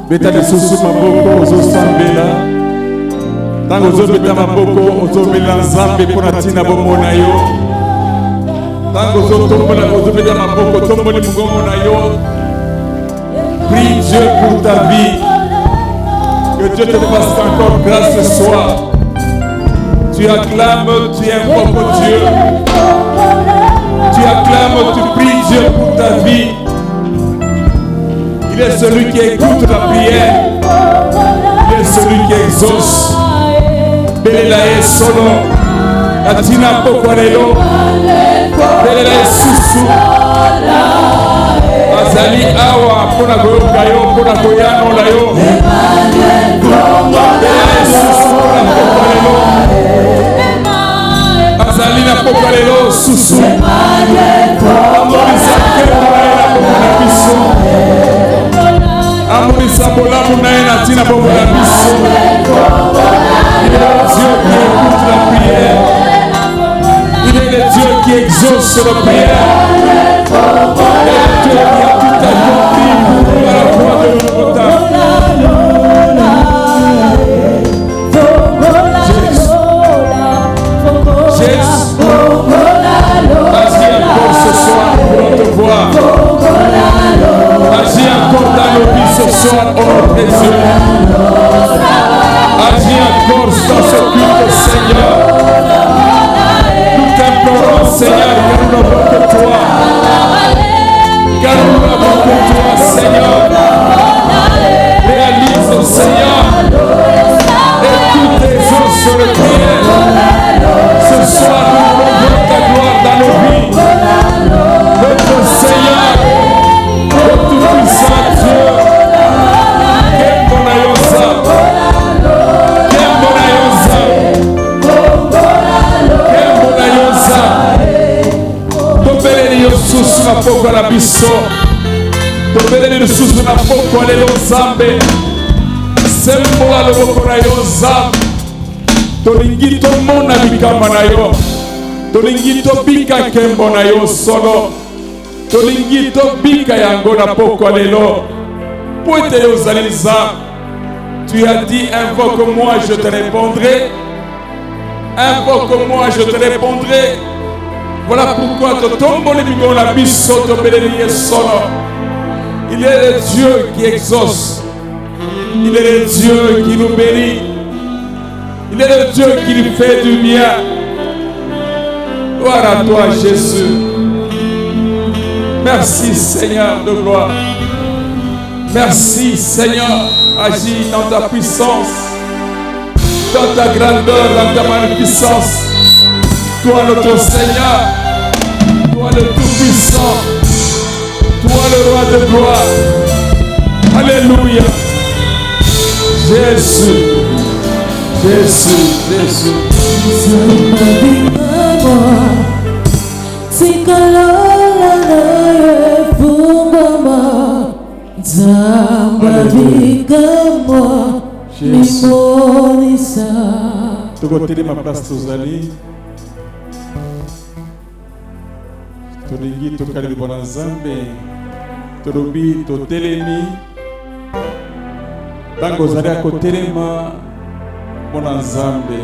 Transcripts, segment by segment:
Beta de susu maboko ozosambela. Tango ozobeta maboko ozobela nzambe mpona ntina bomona yo. Tango ozotombola ozobeta maboko tomboli mongongo na yo. Prie Dieu pour ta vie. Que Dieu te fasse encore grâce ce soir. Tu acclames, tu invoques Dieu. Tu acclames, tu pries Dieu pour ta vie. Il est celui qui écoute la prière. Il est celui qui exauce. Belela est solo. Atina pokwalelo. Belela est susu. Azali awa pona koyoka yo, pona koyano la yo. Belela est susu pona pokwalelo. Azali na pokwalelo susu. Amorisa kembaela pona biso. Amorisa bolamu na ena tina bola biso. Il est le Dieu qui écoute la prière. Il est le Dieu qui exauce la prière. Il est le Dieu qui a tout accompli à la croix de Golgotha. Jésus, vas-y encore ce soir pour te voir. Agis encore dans nos vies ce soir, ô notre Dieu. Agis encore dans ce culte, Seigneur. Nous t'implorons, Seigneur, car nous n'avons que toi. Car nous n'avons que toi, Seigneur. Réalise, Seigneur. Écoute tes os sur le prière. Ce soir, nous rendons ta gloire dans nos vies. Notre Seigneur, le tout-puissant Dieu. Quel bon ayosa. Quel bon ayosa. Quel bon ayosa. Tobeleli yo susu na poko na biso. Tobeleli yo susu na poko lelo Nzambe. Sembola loboko na yo Nzambe. Tolingi tomona bikamba na yo. Tolingi tobika nkembo na yo solo. Tolingi tobika yango na poko lelo. Po ete yo ozali Nzambe. Tu as dit invoque-moi, je te répondrai. Invoque-moi, je te répondrai. Voilà pourquoi totomboli bigo na biso tobeleli ye solo. Il est le Dieu qui exauce. Il est le Dieu qui nous bénit. Il est le Dieu qui nous fait du bien. Gloire à toi, Jésus. Merci, Seigneur de gloire. Merci, Seigneur. Agis dans ta puissance, dans ta grandeur, dans ta magnificence. Toi, notre Seigneur, toi, le tout Tout-Puissant, toi le roi de gloire. Alléluia. Jésus, Jésus, Jésus. Tu côté ma place tozali. Tolingi tokali bona Nzambe. Tolobi totelemi. Bango zali akotelema bona Nzambe.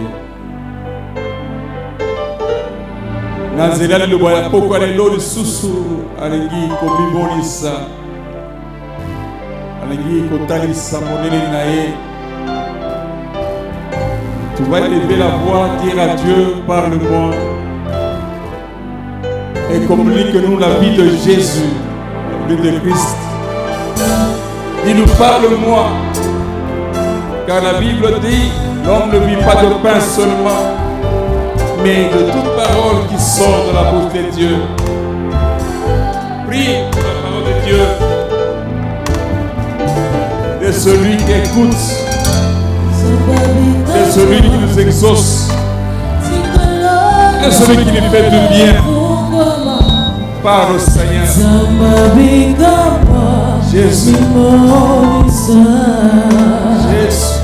Nazela liloba ya poko alelo lisusu alingi komimonisa. Alingi kotalisa monene na ye. Tu vas élever la voix, dire à Dieu, parle-moi. Et communique-nous la vie de Jésus, la vie de Christ. Dis-nous, parle-moi. Car la Bible dit, l'homme ne vit pas de pain seulement, mais de toute parole qui sort de la bouche de Dieu. Prie pour la parole de Dieu. Et celui qui écoute, et celui qui nous exauce, et celui qui nous fait du bien. Parle, Seigneur. Jésus. Jésus.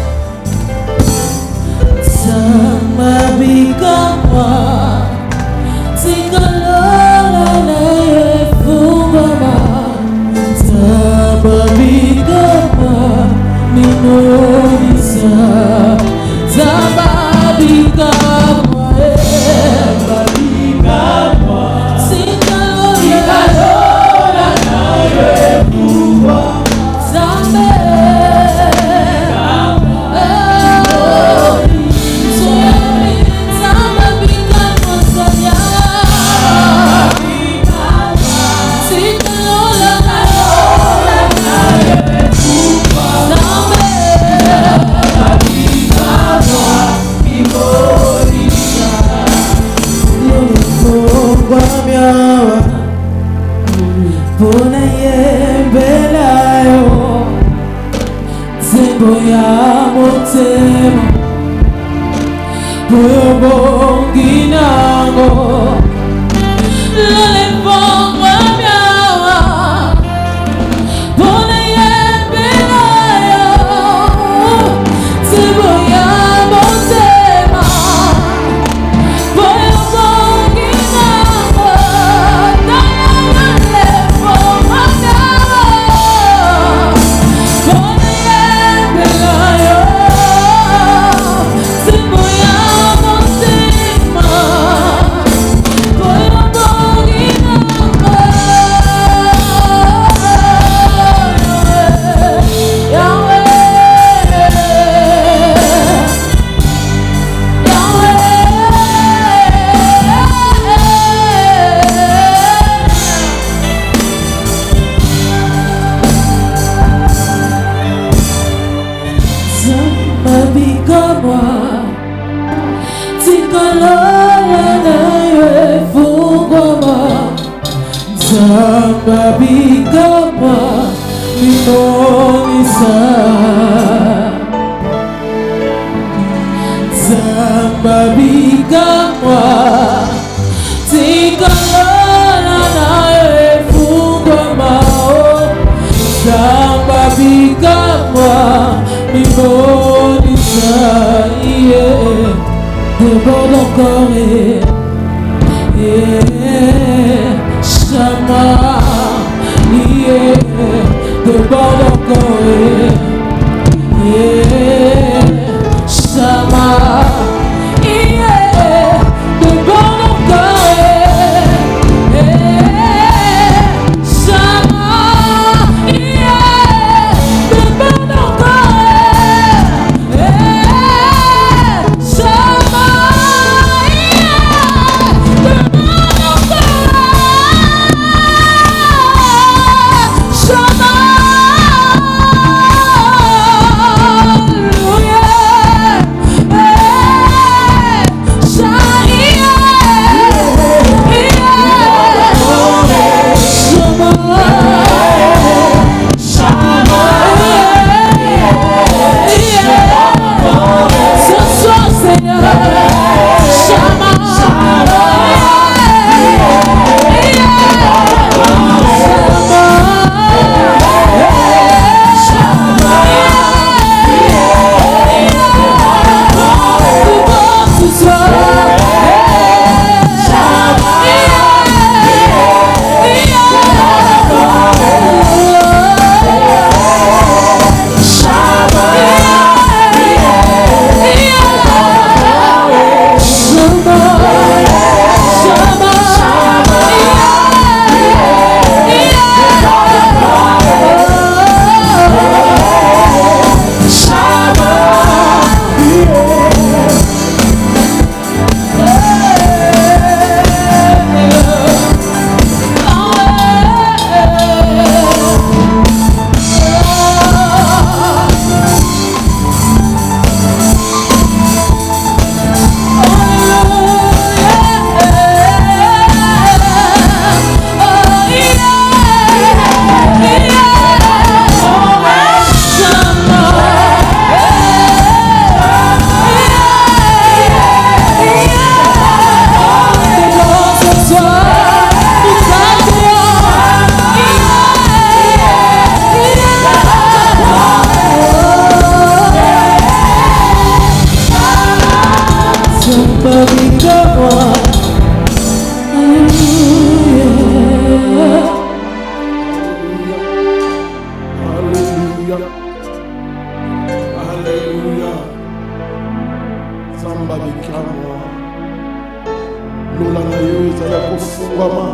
Shama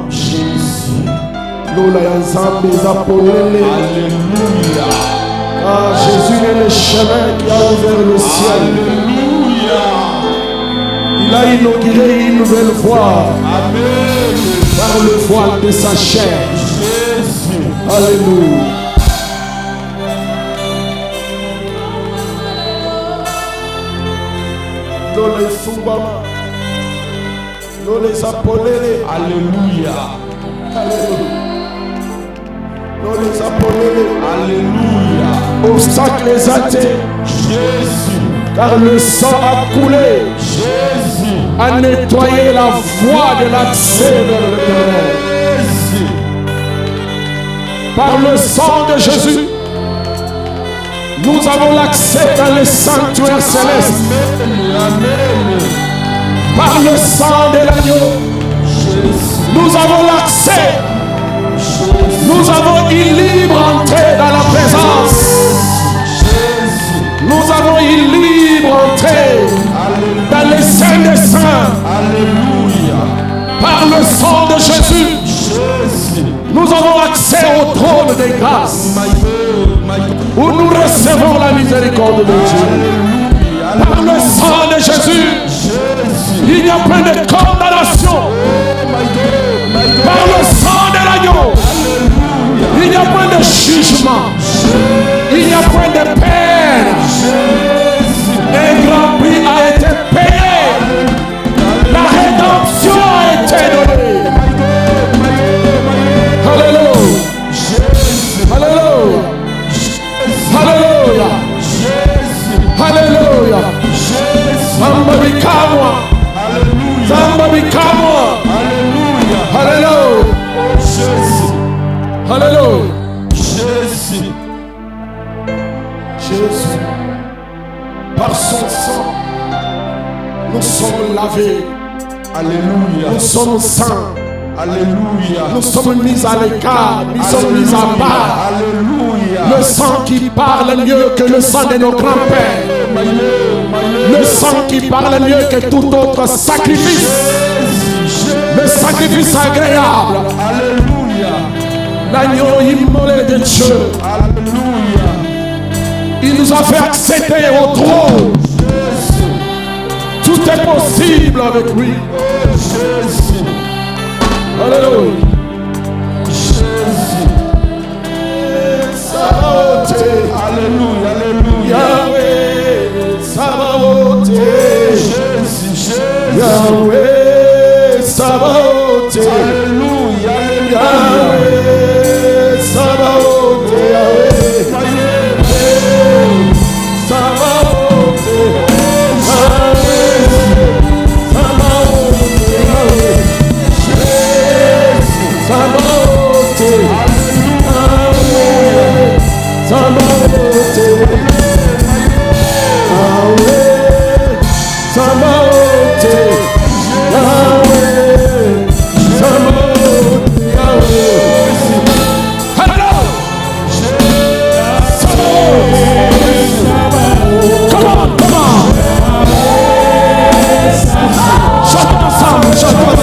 Jésus. Lola ya Nzambe Zapolele. Alléluia. Ah, Jésus est le chemin qui a ouvert le ciel. Alléluia. Il a inauguré une nouvelle voie. Amen. Par le voile de sa chair. Jésus. Alléluia. Lola Fungama. Lola Zapolele. Alléluia. Alléluia. Lola Zapolele. Alléluia. Obstacles athées. Jésus. Car le sang a coulé. Jésus. A nettoyé la voie de l'accès vers l'Éternel. Jésus. Par le sang de Jésus, nous avons l'accès dans le sanctuaire céleste. Amen. Amen. Par le sang de l'agneau, nous avons l'accès. Nous avons une libre entrée dans la présence. Nous avons une libre entrée dans les saints des saints. Alléluia. Par le sang de Jésus, nous avons accès au trône des grâces où nous recevons la miséricorde de Dieu. Par le sang de Jésus, il n'y a plus de condamnation. Par le sang de l'agneau, il n'y a point de jugement. Il n'y a point de peine. Un grand prix a été payé. La rédemption a été donnée. Alléluia. Alléluia. Alléluia. Alléluia. Samba bikamwa. Samba bikamwa. Alléluia. Alléluia. Jésus. Jésus, par son sang, nous sommes lavés. Alléluia. Nous sommes saints. Alléluia. Nous sommes mis à l'écart. Nous sommes mis à part. Alléluia. Le sang qui parle mieux que le sang de nos grands-pères. Le sang qui parle mieux que tout autre sacrifice. Le sacrifice agréable. Alléluia. L'agneau immolé de Dieu. Alléluia. Il nous a fait accéder au trône. Tout est possible avec lui. Jésus. Alléluia. Jésus. Sabaoth. Alléluia. Alléluia. Yahweh. Sabaoth. Jésus. Jésus. Yahweh. Sabaoth. Alléluia. Yahweh. Sabaoth. Yahweh. Sabaoth. Chantons ensemble.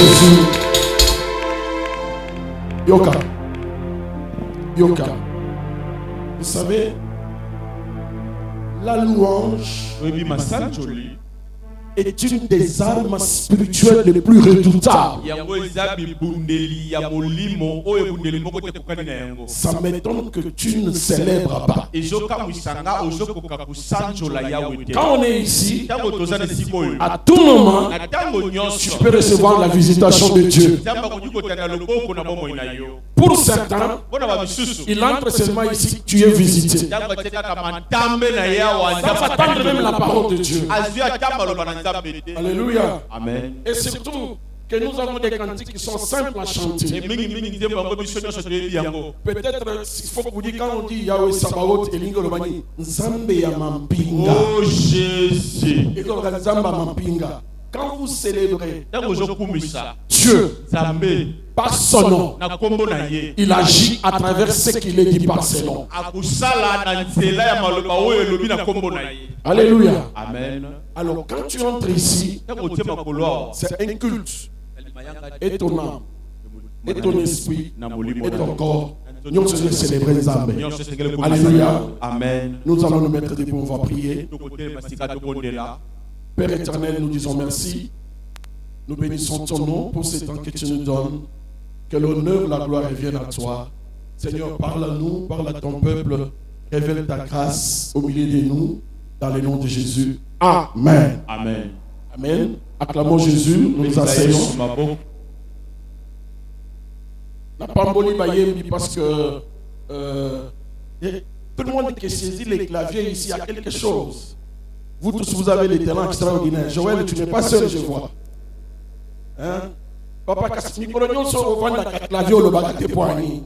Jésus. Yoka. Yoka. Vous savez, la louange est une des armes spirituelles les plus redoutables. Ça m'étonne que tu ne célèbres pas. Quand on est ici, à tout moment, tu peux recevoir la visitation de Dieu. Pour certains, il entre seulement ici, tu es visité. Ça va attendre même la parole de Dieu. Alléluia. Amen. Et surtout que nous avons des cantiques qui sont simples à chanter. Peut-être il faut vous dire quand on dit Yahweh Sabaoth et Lingo Romani, Nzambe ya Mampinga. Oh Jésus. Et Nzamba Mampinga. Quand vous célébrez Dieu par son nom, il agit à travers ce qu'il est dit par ses noms. Alléluia. Amen. Alors quand tu entres ici, c'est un culte. Et ton âme, et ton esprit, et ton corps, nous allons célébrer les âmes. Alléluia. Amen. Nous allons nous mettre debout, on va prier. Père éternel, nous disons merci. Nous bénissons ton nom pour ce temps que tu nous donnes. Que l'honneur, la gloire reviennent à toi. Seigneur, parle à nous, parle à ton peuple. Révèle ta grâce au milieu de nous. Dans le nom de Jésus. Amen. Amen. Amen. Acclamons Jésus. Nous nous asseyons. La Pamboli Bayembi parce que tout le monde qui saisit les claviers ici a quelque chose. Vous tous, vous avez des talents extraordinaires. Joël, tu n'es pas seul, je vois. Hein? Papa, Kassimikologion sont au vent de clavier au Lobagate Poigny.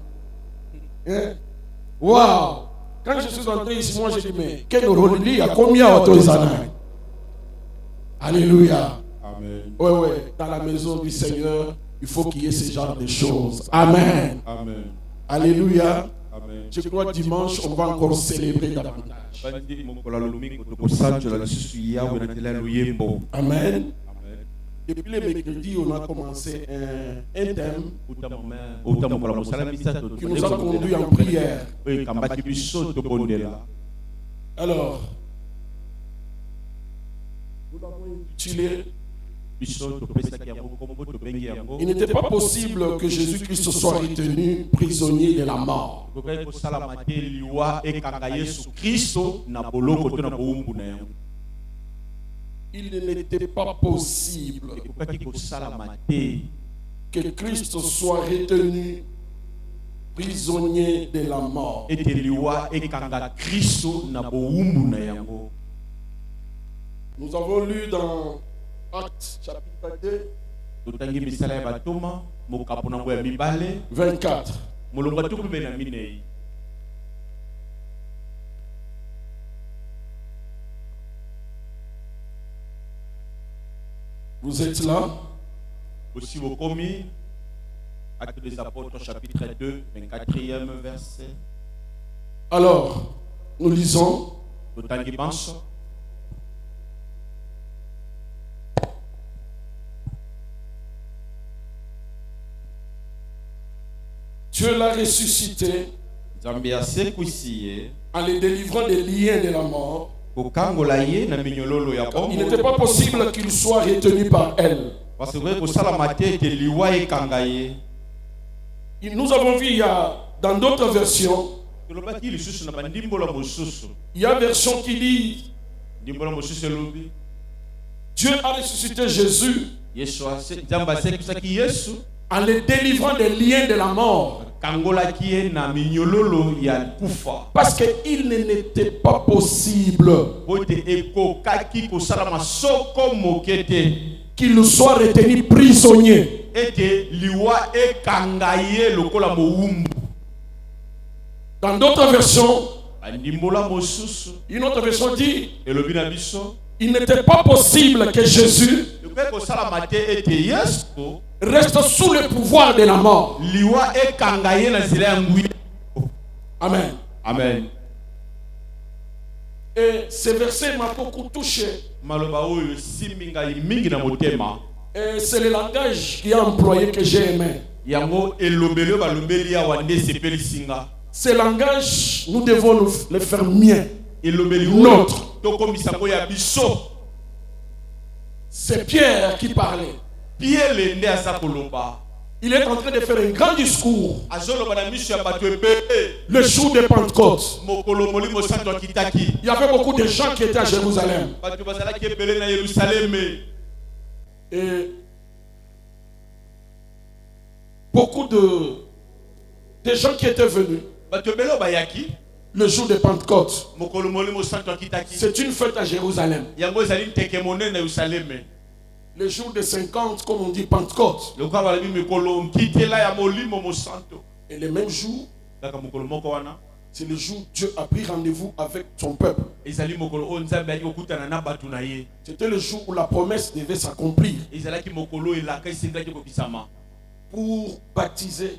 Waouh! Quand je suis entré ici, moi j'ai dit, mais quel rôle il y a combien d'autorisanaï? Alléluia. Amen. Oui, dans la maison du Seigneur, il faut qu'il y ait ce genre de choses. Amen. Amen. Alléluia. Amen. Je crois que dimanche, on va encore célébrer davantage. Amen. Depuis le mercredi, on a commencé un thème qui nous a conduit en prière. Alors, nous l'avons intitulé. Il n'était pas possible que Jésus-Christ soit retenu prisonnier de la mort. Il n'était pas possible que Christ soit retenu prisonnier de la mort. Nous avons lu dans Actes chapitre 2, 24. Vous êtes là? Aussi au commis, Actes des Apôtres, chapitre 2, 24e verset. Alors, nous lisons. Dieu l'a ressuscité en le délivrant des liens de la mort. Il n'était pas possible qu'il soit retenu par elle. Nous avons vu dans d'autres versions, il y a une version qui dit Dieu a ressuscité Jésus en le délivrant des liens de la mort. Parce qu'il n'était pas possible qu'il soit retenu prisonnier. Dans d'autres versions, une autre version dit il n'était pas possible que Jésus reste sous le pouvoir de la mort. Amen. Amen. Et ce verset m'a beaucoup touché. Et c'est le langage qui a employé que j'ai aimé. Yango elobelo balobeli ya wande sepeli singa. Ce langage, nous devons le faire mieux. Elobeli Notre. Toko misango ya biso. C'est Pierre qui parlait. Pierre le nde asa koloba. Il est en train de faire un grand discours. Azoloba na miso ya bato ebele. Le jour de Pentecôte. Mokolo molimo santo akitaki. Il y avait beaucoup de gens qui étaient à Jérusalem. Bato bazalaki ebele na Yerusalem. Et beaucoup de gens qui étaient venus Bato ebele bayaki. le jour de Pentecôte. Mokolo molimo santo akitaki. C'est une fête à Jérusalem. Yango ezali nteke monene na Yerusalem. Le jour de 50, comme on dit, Pentecôte. Le kwa balabi mikolo nkitela ya molimo mo santo. Et le même jour, Kaka mokolo moko wana. c'est le jour où Dieu a pris rendez-vous avec son peuple. Ezali mokolo o nzambe ayaki kokutana na bato na ye. C'était le jour où la promesse devait s'accomplir Ezalaki mokolo elaka esengaki kobisama. pour baptiser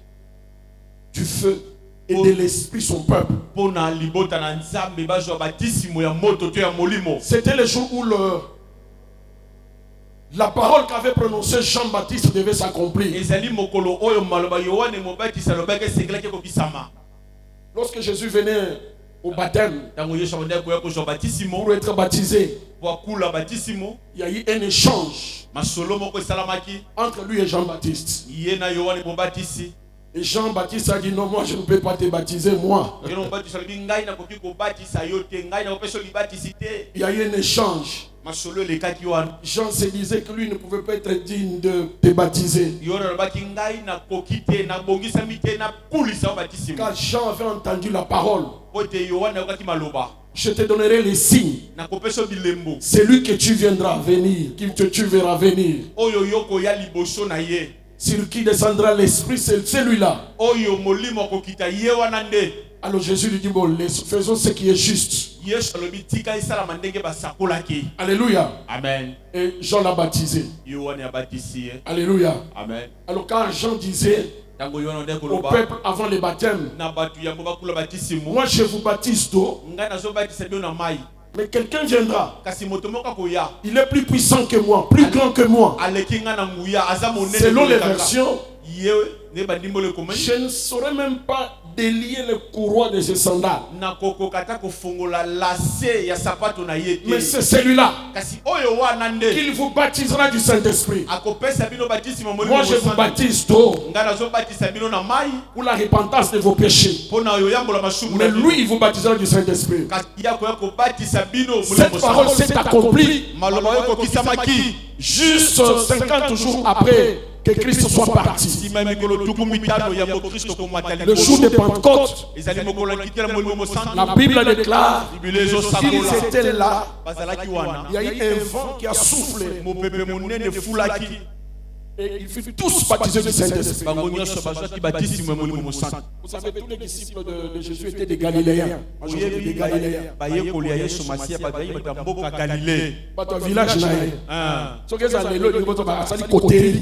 du feu et de l'esprit son peuple. Pona libota na nzambe bazwa batisimo ya moto to ya molimo. C'était le jour où la parole qu'avait prononcée Jean-Baptiste devait s'accomplir. Ezali mokolo oyo maloba Yohane Mobatisa lobaki esengaki kobisama. Lorsque Jésus venait au baptême Tango Yesu abandaki koya kozwa batisimo pour être baptisé, po akula batisimo, il y a eu un échange masolo moko esalamaki entre lui et Jean-Baptiste. ye na Yohane Mobatisi. Et Jean-Baptiste a dit non, moi je ne peux pas te baptiser, moi. Yohane Mobatisa lobi ngai nakoki kobatisa yo te, ngai nakopesa libatisi te. Il y a eu un échange. Masolo elekaki wana. Jean se disait que lui ne pouvait pas être digne de te baptiser. Yohane alobaki ngai nakoki te, nabongisami te, napulisa yo batisimo. Car Jean avait entendu la parole. Po te Yohane akokaki maloba. Je te donnerai les signes. Nakopesa yo bilembo. Celui que tu viendras venir, que tu verras venir, Oyo yoko ya liboso na ye. sur qui descendra l'esprit, c'est celui-là. Oyo molimo akokita ye wana nde. Alors Jésus lui dit, bon, faisons ce qui est juste. Yesu alobi tika esalama ndenge basakolaki. Alléluia. Amen. Et Jean l'a baptisé. Yohane abatisi ye. Alléluia. Amen. Alors quand Jean disait Tango Yohane nde au koloba peuple avant le baptême, na batu yango bakula batisimo. moi je vous baptise d'eau, Ngai nazobatisa bino na mai. mais quelqu'un viendra. Kasi moto moko akoya. Il est plus puissant que moi, plus grand que moi. Aleki nga na nguya aza monene. Selon les koleka. versions, Ye ne bandimbole komani. je ne saurais même pas délier le courroie de ses sandales. Na koko kata kofongola lase ya sapato na ye te. Mais c'est celui-là Kasi oyo wana nde. qu'il vous baptisera du Saint-Esprit. Akopesa bino batisimo molimo. Moi je vous baptise d'eau Nga nazobatisa bino na mai. pour la repentance de vos péchés. Pona yo yambola masumu Mais na bino. lui il vous baptisera du Saint-Esprit. Kasi ya koya kobatisa bino Cette molimo. parole s'est accomplie Maloba yo kokisamaki. juste 50 jours après que Christ soit parti. Sima mikolo tuku mitano ya Kristo komatali. Le jour de Pentecôte, Ezali mokolo kitela molimo santo. la Bible déclare Biblia ezo qu'ils sakola. étaient là. Bazalaki wana. Il y a eu un vent qui a soufflé Mopepe monene fulaki. et ils furent tous baptisés du Saint-Esprit. Bango nyonso bazwaki batisimo molimo santo. Vous savez, tous les disciples de Jésus étaient des Galiléens. Majorité des Galiléens. Bayekoli ya Yesu Masiya bazali bato ya mboka Galilée. Bato village na ye. Ah. Ce que ça les lois, ils vont dire côté.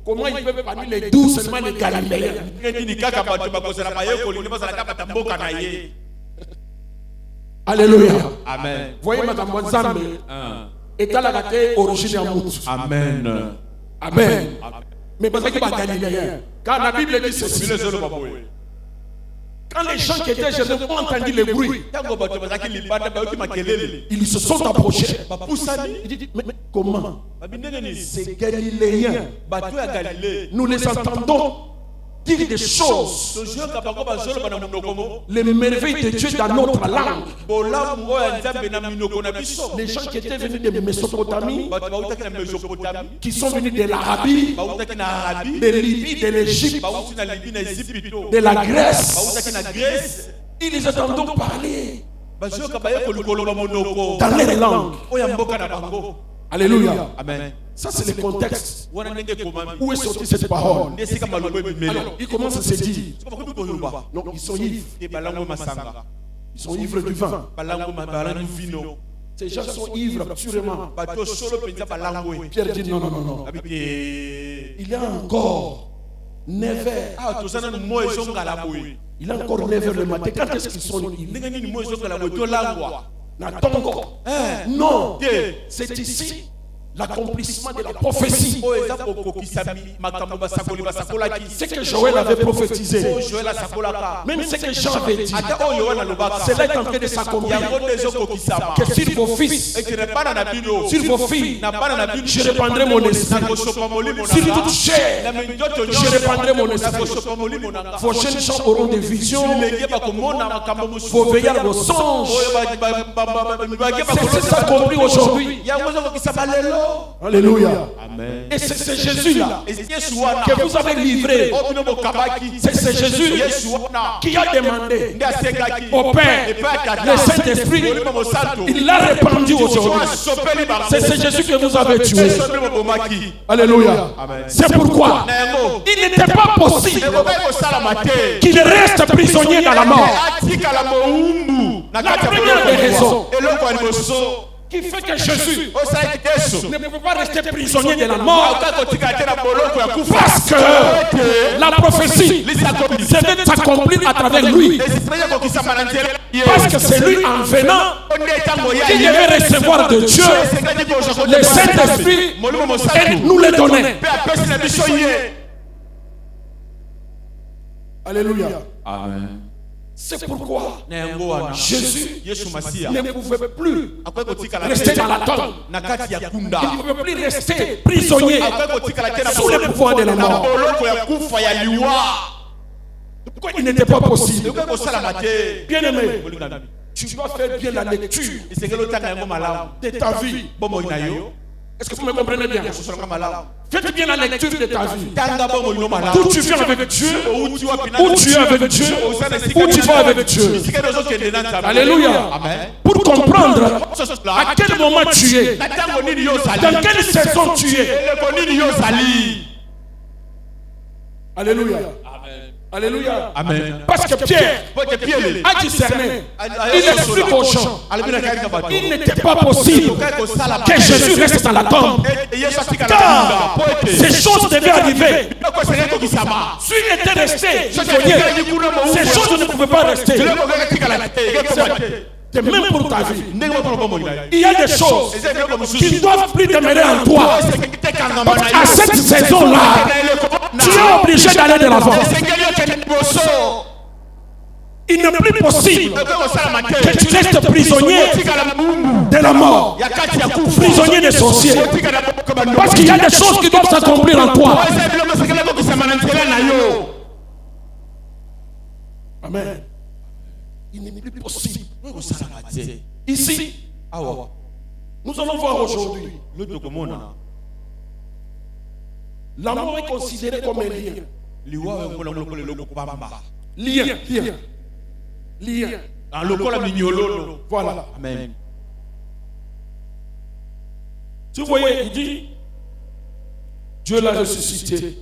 Comment ils peuvent parmi les 12 seulement les Galiléens? Nini kaka bato bakozala bayekoli ne bazalaka bato ya mboka na ye. Alléluia. Amen. Voyez makambo ya Nzambe etalaka te origine ya mutu. Amen. Amen. Mais parce que ba Galiléens. Car la Bible dit ceci. Bile zolo baboye. Quand les gens qui étaient chez eux ont entendu le bruit, Tango bato bazaki libanda bayoki makelele. ils se sont approchés. Bapusani. Il dit, mais comment? Babindene ni. Ces Galiléens, Bato ya Galilée. nous les entendons dire des choses, Tojoka bango bazolo bana munoko mo. les merveilles de Dieu dans notre langue. Bolamu oya nzambe na minoko na biso. Les gens qui étaient venus de Mésopotamie, Bato bautaki na Mésopotamie. qui sont venus de l'Arabie, Bautaki na Arabie. de Libye, de l'Égypte, Bauti na Libye na Égypte. de la Grèce, Bautaki na Grèce. ils les entendons parler Bazoka bayekoli koloba monoko. dans leur langue. Oya mboka na bango. Alléluia. Amen. Ça, c'est le contexte. Wana ndenge komami. Où est sortie cette parole? Ndesika maloba ebimela. Alors, ils commencent à se dire, Sokoba koloba. non, ils sont ivres. Te balango masanga. Ils sont ivres du vin. Balango vino. Ces gens sont ivres, absolument. Bato solo penza balango. Pierre dit, non, non, non, non. Abite. Il y a encore 9 heures. Ah, tosana no mo ezongala boye. Il y a encore 9 heures le matin. Quand est-ce qu'ils sont ivres? Ndenge nini mo ezongala boye to langwa. N'attends encore. Eh. Non. Te. C'est ici l'accomplissement de la prophétie. Oh, eza kokokisami makambo basakoli basakolaki. Ce que Joël avait prophétisé, Oh, Joël asakolaka. même ce que Jean avait dit, Ata oh, Yohana alobaka. cela est en train de s'accomplir. Yango nde ezokokisama. Que sur vos fils, Ekerebana na bino. sur vos filles, Na bana na bino. je répandrai mon esprit. Nakosopa molimo Sur nanga. toute chair, Na mindoto je nyonso. répandrai mon esprit. Nakosopa molimo nanga. Vos jeunes gens auront des visions, Bilenge bakomona makambo mosusu. vos veillards, vos songes. Oyo C'est s'accomplir aujourd'hui. yango ezokokisama lelo. Alléluia. Amen. Et c'est Jésus-là Yesu wana. que vous avez livré. Oh, bino bokabaki. C'est Jésus Yesu wana. qui a demandé Nde asengaki. au Père Epai ya Tata. le Saint-Esprit. Molimo mosantu. Il l'a répandu aujourd'hui. Asopeli bango. C'est Jésus que vous avez tué. Esopeli bobomaki. Alléluia. Amen. C'est pourquoi Na yango. il n'était pas possible Ekokai kosalama te. qu'il reste prisonnier dans la mort. Atikala mowumbu. Na kati ya première des raisons eloko ya liboso. qui fait que Jésus Osalaki Yesu. ne pouvait pas rester prisonnier de la mort. Akokai kotikala te na boloko ya kufa. Parce que la prophétie devait s'accomplir à travers lui. Esipenya kokisama na nzela ye. Parce que c'est lui en venant Onde etango ya qui devait recevoir de Dieu le Saint-Esprit molimo et mosantu. nous le donner. Pe apesi na biso ye. Alléluia. Amen. C'est pourquoi Na yango wana. Jésus Yesu Masia. ne pouvait plus Akokai kotikala rester te dans la tombe. na kati ya kunda. Il ne pouvait plus rester prisonnier Akokai kotikala te na sous le pouvoir de la na mort. boloko ya kufa ya liwa. Pourquoi il n'était pas possible? Ekokai kosalama te. Bien-aimé, Molingami. tu dois faire bien la lecture Esengeli otanga yango malamu. de ta vie. Bomoi na yo. Est-ce que vous me comprenez bien? Kosolanga malamu. Faites bien la lecture de ta vie. Tanga bomoi no malamu. D'où tu viens avec Dieu, Outi wapi na où tu es avec Dieu, où tu vas avec Dieu. Esika ezokende na Nzambe. Alléluia. Amen. Pour comprendre à quel moment tu es, Na ntango nini yo ozali. dans quelle saison tu es. Eleko nini yo ozali. Alléluia. Alléluia. Amen. Parce que Pierre Pote piele. a discerné. Il explique aux gens. Alobi na kaka bato. Il n'était pas possible que Jésus reste dans la tombe. Yesu atikala Car kunda. Pote. ces choses devaient arriver. Eloko esengeli kokisama. S'il était resté prisonnier, ces choses ne pouvaient pas rester. Eloko ekaki tikala te. Ekekoma te. C'est même pour ta vie. Ndenge moko bomoi na yo. Il y a des choses Eza eloko qui mosusu. ne doivent plus demeurer en toi. Esengeli te kangama na yo. À cette saison-là, Na eloko na. tu es obligé d'aller de l'avant. Esengeli okende liboso. Il n'est plus possible Ekoki kosalama te. que tu restes prisonnier Otikala mumbu. de la mort, Ya kati ya kufa. prisonnier des sorciers. Otikala maboko bandoki. Parce qu'il y a des choses qui doivent s'accomplir en toi. Eza biloko esengeli kokisama na nzela na yo. Amen. Il n'est plus possible. Kosalama te. Ici, Awa. nous allons voir aujourd'hui. Loto komona. La mort est considérée comme un lien. Liwa ngona lokole loko pamba. Lien. En lokola minyololo. Voilà. Amen. Tu voyez, il dit, Dieu l'a ressuscité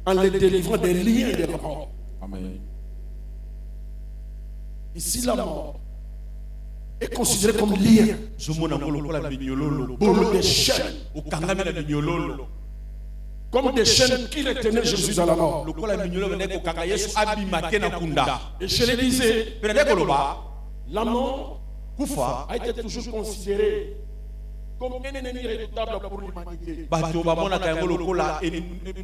en le délivrant des liens de la mort. Amen. Ici, la mort est considérée comme lien. Je mona lokola minyololo. Comme des chaînes. Okangami na minyololo. Comme des chaînes qui retenaient Jésus dans la mort. Lokola minyololo ne kokanga Yesu abimake na kunda. Et je le disais, Pene koloba. la mort Kufa. a été toujours considérée comme un ennemi redoutable pour l'humanité. Bato bamonaka yango lokola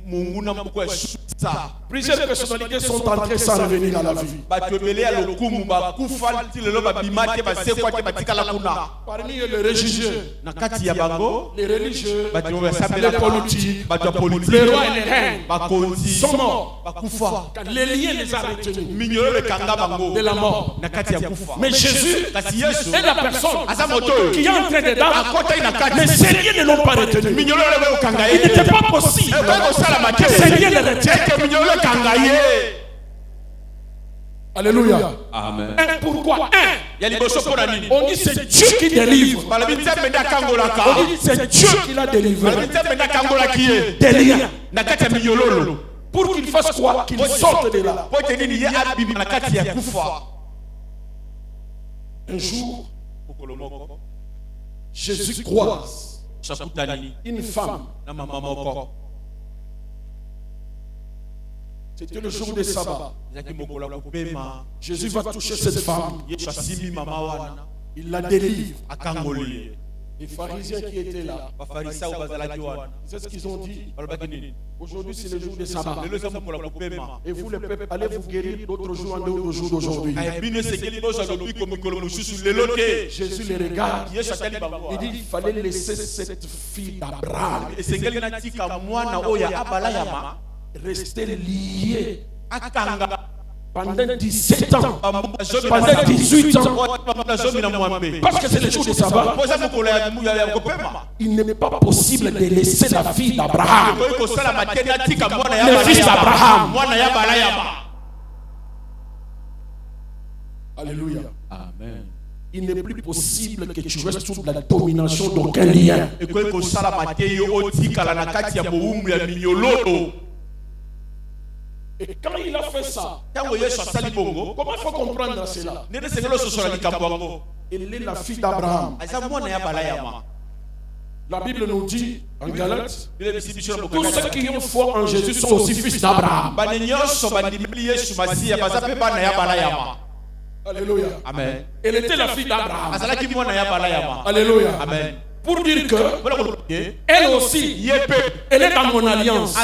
monguna moko ya susa. Plusieurs personnalités sont entrées sans revenir à la vie. Bato ebele ya lokumu bakufa ti lelo babimaki basekwa te batikala kuna. Parmi eux, les religieux, Na kati ya bango les religieux, bato les basambela politiques, bato ya politique les rois et les reines bakonzi sont morts. bakufa. Car les liens les a retenus Minyololo ekanga bango de la mort. na kati ya kufa. Mais Jésus Kasi Yesu est la personne aza moto oyo qui est entrée dedans. akota na Mais kati. ces liens ne l'ont pas retenu. Minyololo ebe okanga Il ye. n'était pas possible Ekoki kosalama te. que ces liens le retiennent. Ete minyololo ekanga ye. Alléluia. Amen. Pourquoi? Ya liboso mpona nini? On dit c'est Dieu qui délivre. Balobi nzambe nde akangolaka. On dit c'est Dieu qui l'a Balobi délivré. nzambe nde akangolaki ye. Des liens. Na kati ya minyololo. Pour qu'il fasse quoi? Qu'il sorte de là. Po ete nini ye abimi na kati ya kufa. Un jour, Mokolo moko. Jésus croise Shakutani. une femme. Na mama moko. C'était le jour de sabbat. Ezaki mokolo ya kopema. Jésus va toucher cette femme. Yesu asimbi mama wana. Il la délivre. Akangoli ye. Les pharisiens qui étaient là, bafarisa bazalaki wana c'est ce qu'ils ont dit. balobaki nini Aujourd'hui, c'est le jour des sabbats. lelo eza mokolo ya kopema Et vous, le peuple, allez vous guérir d'autres jours en dehors du jour d'aujourd'hui. bino esengeli bozwa lobiko mikolo mosusu lelo te Jésus les regarde. yesu atali bango Il dit qu'il fallait laisser cette fille d'Abraham esengeli natika mwana oyo ya abalayama rester liée akanga pendant 17 ans, pendant 18 ans. Parce que c'est le jour du sabbat. Il n'est pas possible de laisser la fille d'Abraham, le fils d'Abraham. Alléluia. Amen. Il n'est plus possible que tu restes sous la domination d'aucun lien. Et quand il a fait ça, comment il faut comprendre cela? Elle est la fille d'Abraham. La Bible nous dit en Galates, tous ceux qui ont foi en Jésus sont aussi fils d'Abraham. Alléluia. Amen. Elle était la fille d'Abraham. Alléluia. Alléluia. Amen. Pour dire que elle aussi, elle est dans mon alliance.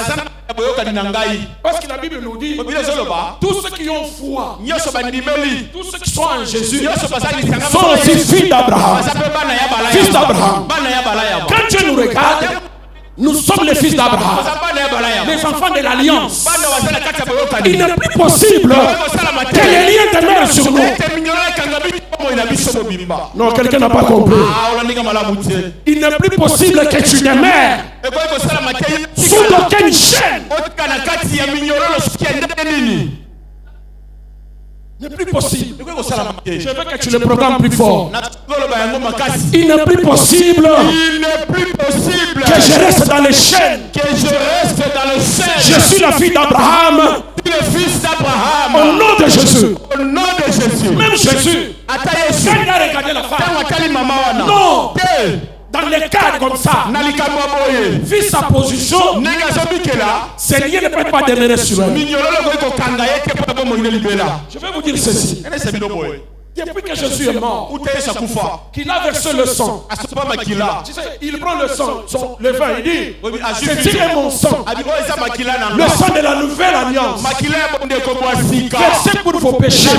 Parce que la Bible nous dit, tous ceux qui ont foi, tous ceux qui sont en Jésus, sont aussi fils d'Abraham. Fils d'Abraham. Quand Dieu nous regarde, nous sommes les fils d'Abraham, les enfants de l'alliance. Il n'est plus possible que les liens demeurent sur nous. Non, quelqu'un n'a pas compris. Il n'est plus possible que tu demeures sous aucune chaîne. Il n'est plus possible. Je veux que tu le programmes plus fort. Il n'est plus possible que je reste dans les chaînes. Je suis la fille d'Abraham. Au nom de Jésus. Même Jésus, quand il a regardé la femme, non, dans les cas comme ça, vu sa position, ces liens ne peuvent pas demeurer sur elle. Je vais vous dire ceci. Depuis que Jésus est mort, qu'il a versé le sang, tu sais, il prend le sang, le vin, il dit, ceci est mon sang, le sang de la nouvelle alliance, versé pour vos péchés.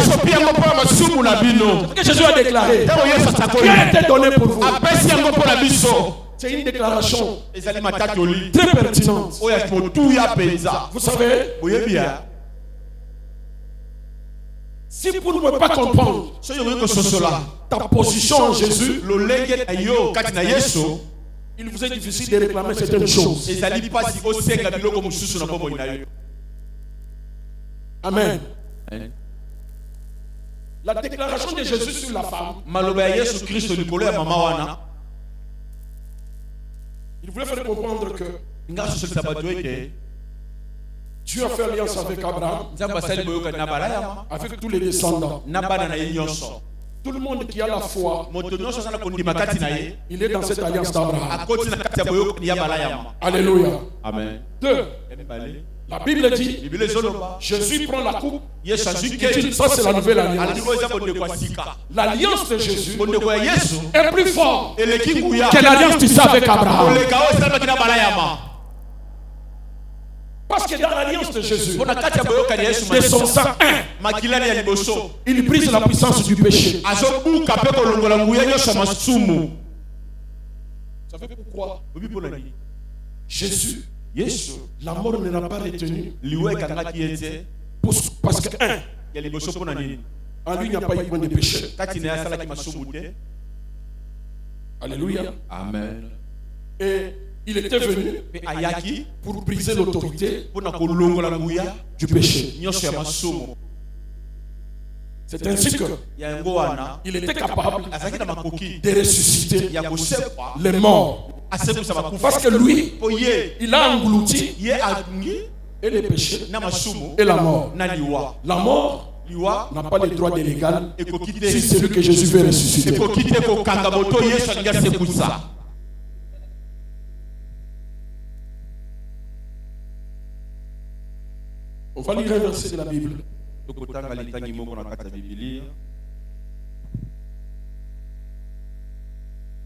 Que Jésus a déclaré, qui a été donné pour vous. C'est une déclaration très pertinente. Vous savez, si vous ne pouvez pas comprendre ta position en Jésus, il vous est difficile de réclamer certaines choses. Amen. La déclaration de Jésus sur la femme, il voulait faire comprendre que Dieu a fait alliance avec Abraham, avec tous les descendants. Tout le monde qui a la foi, il est dans cette alliance d'Abraham. Alléluia. Amen. 2. La Bible dit, Jésus prend la coupe et dit, ça c'est la nouvelle alliance. L'alliance de Jésus est plus forte que l'alliance tu sais avec Abraham. Parce que dans l'alliance de Jésus, de son sang, il brise la puissance du péché. Vous savez pourquoi? Jésus, la mort ne l'a pas retenu. Parce que, en lui, il n'y a pas eu point de péché. Alléluia. Amen. Et il était venu pour briser l'autorité du péché. C'est ainsi qu'il était capable de ressusciter les morts. Parce que lui, il a englouti et les péchés et la mort. La mort n'a pas le droit illégal si c'est lui que Jésus veut ressusciter. On va lire un verset de la Bible.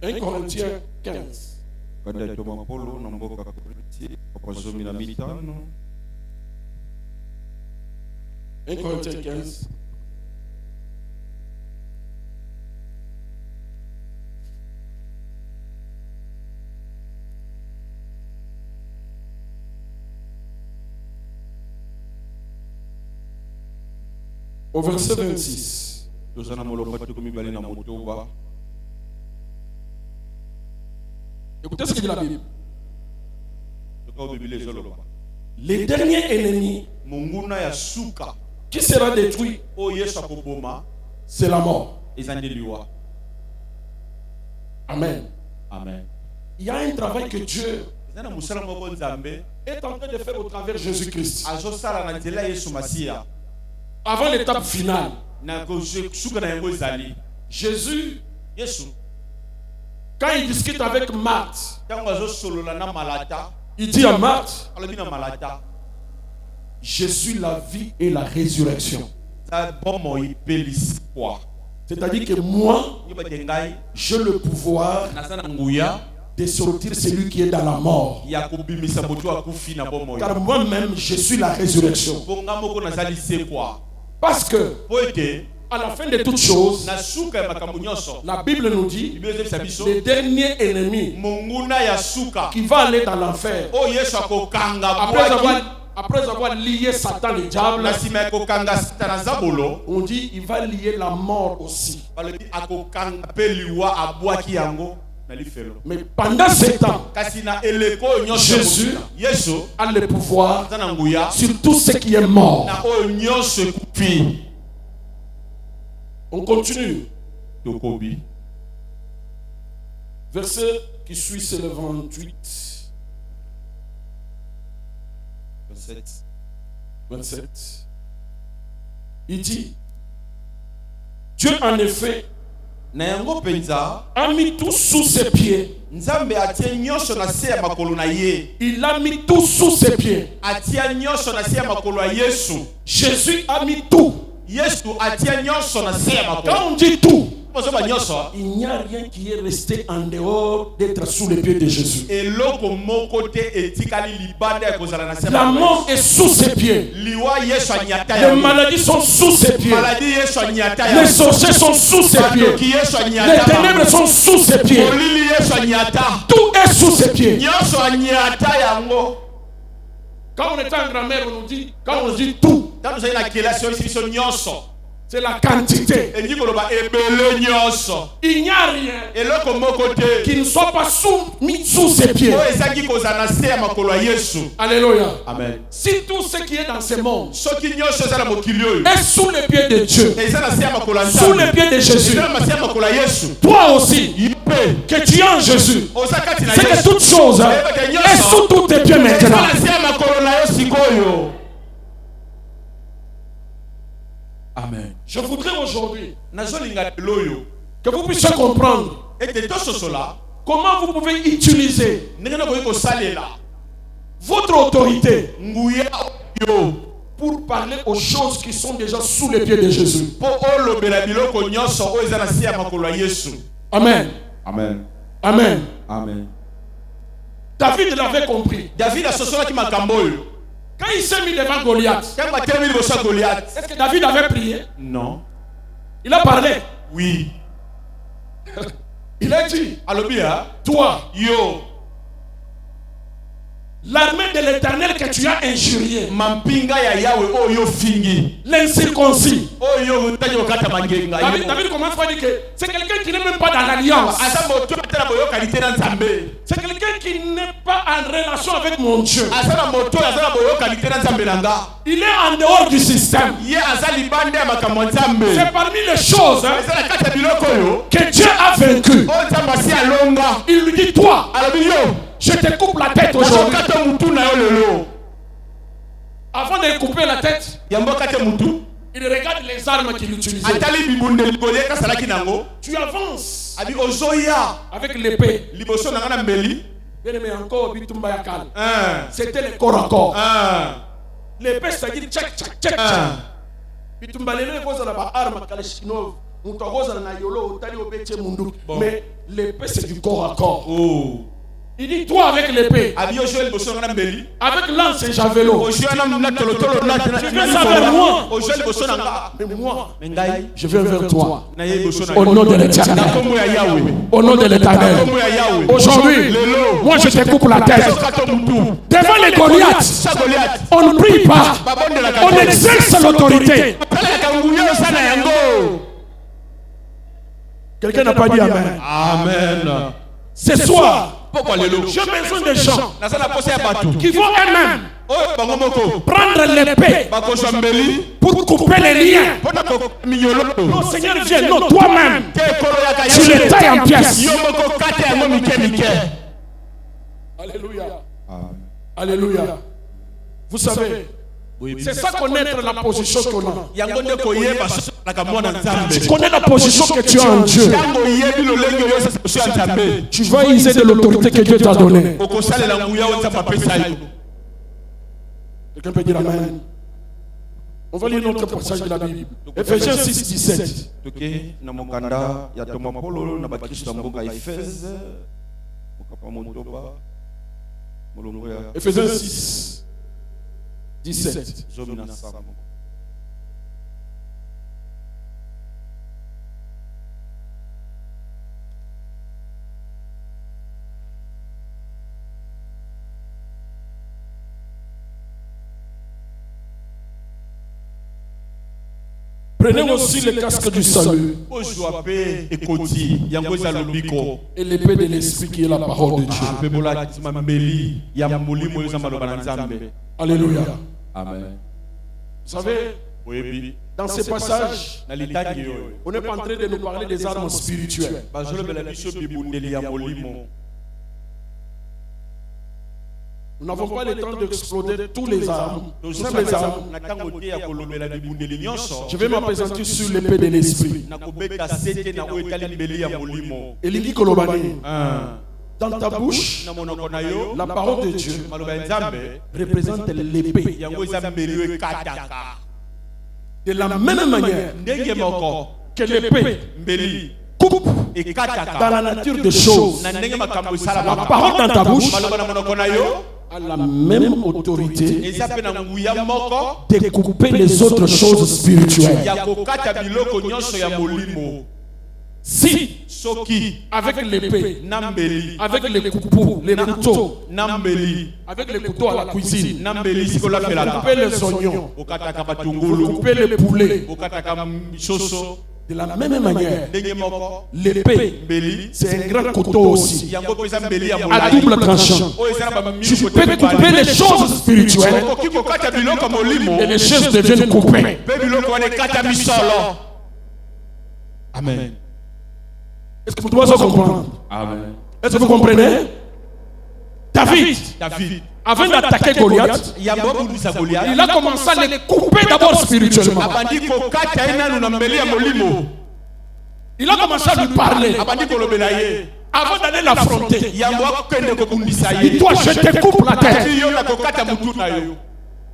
1 Corinthiens 15. Kada toma polo na mboka Korinti kwa zomi na mitano. 1 Corinthiens 15. Au verset 26. Écoutez ce que dit la Bible. Les derniers ennemis qui sera détruit, c'est la mort. Amen. Amen. Il y a un travail que Dieu est en train de faire au travers de Jésus-Christ. Avant l'étape finale, Jésus, quand il discute avec Marthe, il dit à Marthe, je suis la vie et la résurrection. C'est-à-dire que moi, j'ai le pouvoir de sortir celui qui est dans la mort. Car moi-même, je suis la résurrection. Parce que, à la fin de toutes choses, la Bible nous dit le dernier ennemi qui va aller dans l'enfer après avoir lié Satan le diable, on dit il va lier la mort aussi. Mais pendant ce temps, Jésus a le pouvoir sur tout ce qui est mort. On continue. Verset qui suit, c'est le 28. 27. Il dit, Dieu en effet a mis tout sous ses pieds. Il a mis tout sous ses pieds. Jésus a mis tout. Quand on dit tout, il n'y a rien qui est resté en dehors d'être sous les pieds de Jésus. La mort est sous ses pieds. Les maladies sont sous ses pieds. Les sorciers sont sous ses pieds. Les ténèbres sont sous ses pieds. Tout est sous ses pieds. Quand on était en grammaire, on nous dit, quand on dit tout, c'est la quantité. Il n'y a rien qui ne soit pas mis sous ses pieds. Alléluia. Amen. Si tout ce qui est dans ce monde est sous les pieds de Dieu, sous les pieds de Jésus, toi aussi, que tu es en Jésus, c'est que toute chose est sous tous tes pieds maintenant. Amen. Je voudrais aujourd'hui que vous puissiez comprendre comment vous pouvez utiliser votre autorité pour parler aux choses qui sont déjà sous les pieds de Jésus. Amen. Amen. Amen. Amen. David l'avait compris. Quand il s'est mis devant Goliath, est-ce que David avait prié? Non. Il a parlé. Oui. Il a dit, toi, l'armée de l'Éternel que tu as injurié, l'incirconcis. David commence à dire que c'est quelqu'un qui n'est même pas dans l'alliance. C'est quelqu'un qui n'est pas en relation avec mon Dieu. Il est en dehors du système. C'est parmi les choses que Dieu a vaincu. Il lui dit, toi, je te coupe la tête aujourd'hui. Avant de couper la tête, il regarde les armes qu'il utilisait. Tu avances avec l'épée. C'était le corps à corps. L'épée, c'est-à-dire tchak, tchak, tchak, tchak. Mais l'épée, c'est du corps à corps. Il dit toi avec l'épée, avec lance et javelot. Tu viens vers moi. Mais moi, je viens vers toi. Au nom de l'Éternel. Au nom de l'Éternel. Aujourd'hui, moi je te coupe la tête. Devant les Goliaths, on ne prie pas. On exerce l'autorité. Quelqu'un n'a pas dit Amen. Amen. Ce soir, j'ai besoin de gens qui vont eux-mêmes prendre l'épée pour couper les liens. Non, Seigneur, viens. Non, toi-même, tu les tailles en pièces. Alléluia. Alléluia. Vous savez, c'est ça connaître la position qu'on a. Tu connais la position que tu as en Dieu. Tu vas user de l'autorité que Dieu t'a donnée. Quelqu'un peut dire Amen. On va lire notre passage de la Bible. Ephésiens 6, 17. Ephésiens 6, 17. Prenez aussi le casque du salut et l'épée de l'esprit qui est la parole de Dieu. Alléluia. Amen. Vous savez, dans ces passages, on n'est pas en train de nous parler des armes spirituelles. Nous n'avons pas le temps d'exploder tous les armes. Je vais m'appesantir sur l'épée de l'esprit. Et il dit Kolobani, dans ta bouche, la parole de Dieu représente l'épée. De la même manière que l'épée coupe dans la nature des choses, la parole dans ta bouche a la même autorité de couper les autres choses spirituelles. Si, avec l'épée, avec les couteaux, avec les couteaux à la cuisine, couper les oignons, couper les poulets, de la même manière, l'épée, c'est un grand couteau aussi, à double tranchant. Tu peux couper les choses spirituelles et les choses deviennent coupées. Amen. Est-ce que vous devez comprendre? Amen. Est-ce que vous comprenez? David, avant d'attaquer Goliath, il a commencé à les couper d'abord spirituellement. Il a commencé à lui parler. Avant d'aller l'affronter, il doit jeter coupe la tête.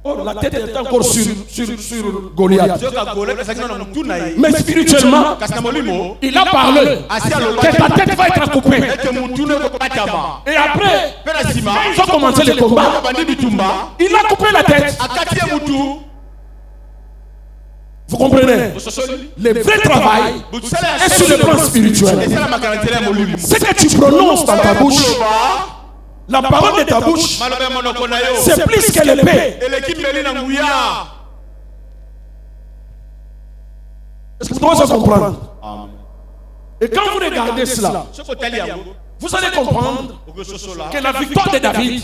Or, la tête est encore sur Goliath. Mais spirituellement, il a parlé que ta tête va être coupée. Et après, ils ont commencé le combat. Il a coupé la tête. Vous comprenez? Le vrai travail est sur le plan spirituel. Ce que tu prononces dans ta bouche, la parole de ta bouche, c'est plus que l'épée. Est-ce que vous devez comprendre? Et quand vous regardez cela, vous allez comprendre que la victoire de David,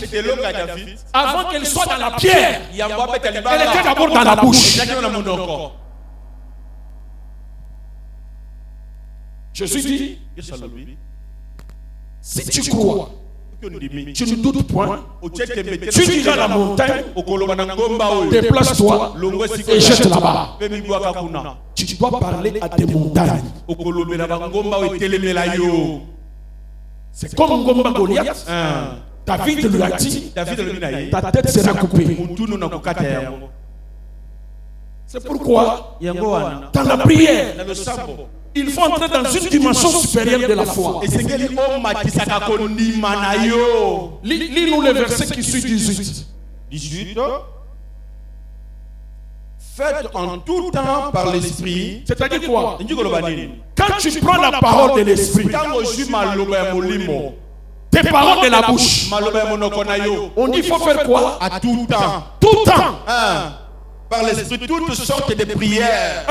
avant qu'elle soit dans la pierre, elle était d'abord dans la bouche. Je suis dit, si tu crois, tu ne doutes point, tu diras à la montagne, déplace-toi et jette là-bas. Tu dois parler à des montagnes. C'est comme Ngomba Goliath. David lui a dit, ta tête sera coupée. C'est pourquoi, dans la prière, il faut entrer dans une dimension supérieure de la foi. Lis-nous le verset qui suit 18. 18. Faites en tout temps par l'esprit. C'est-à-dire quoi? Quand tu prends la parole de l'esprit, tes paroles de la bouche, on dit qu'il faut faire quoi? À tout temps. Tout temps. Par l'esprit, toutes sortes de prières.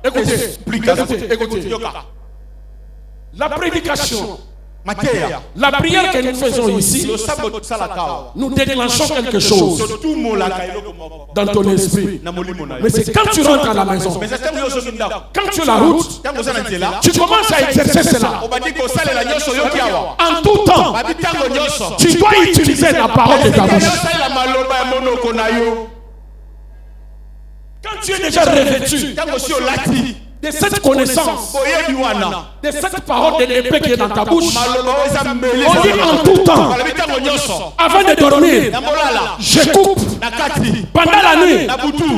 Écoutez. La prédication, la prière que nous faisons ici, nous déclenchons quelque chose dans ton esprit. Mais c'est quand tu rentres à la maison, quand tu es la route, tu commences à exercer cela. En tout temps, tu dois utiliser la parole de ta bouche. Quand tu es déjà revêtu de cette connaissance, de cette parole de l'épée qui est dans ta bouche, on dit en tout temps, avant de dormir, je coupe. Pendant la nuit,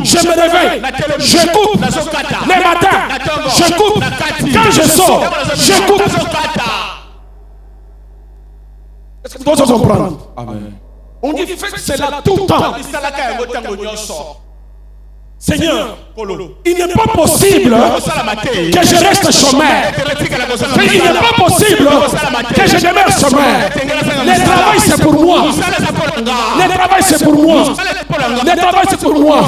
je me réveille, je coupe. Le matin, je coupe. Quand je sors, je coupe. Est-ce que tu dois comprendre? Amen. On dit faites cela tout le temps. Seigneur, il n'est pas possible que je reste chômeur. Il n'est pas possible que je demeure chômeur. Le travail c'est pour moi. Le travail c'est pour moi. Le travail c'est pour moi.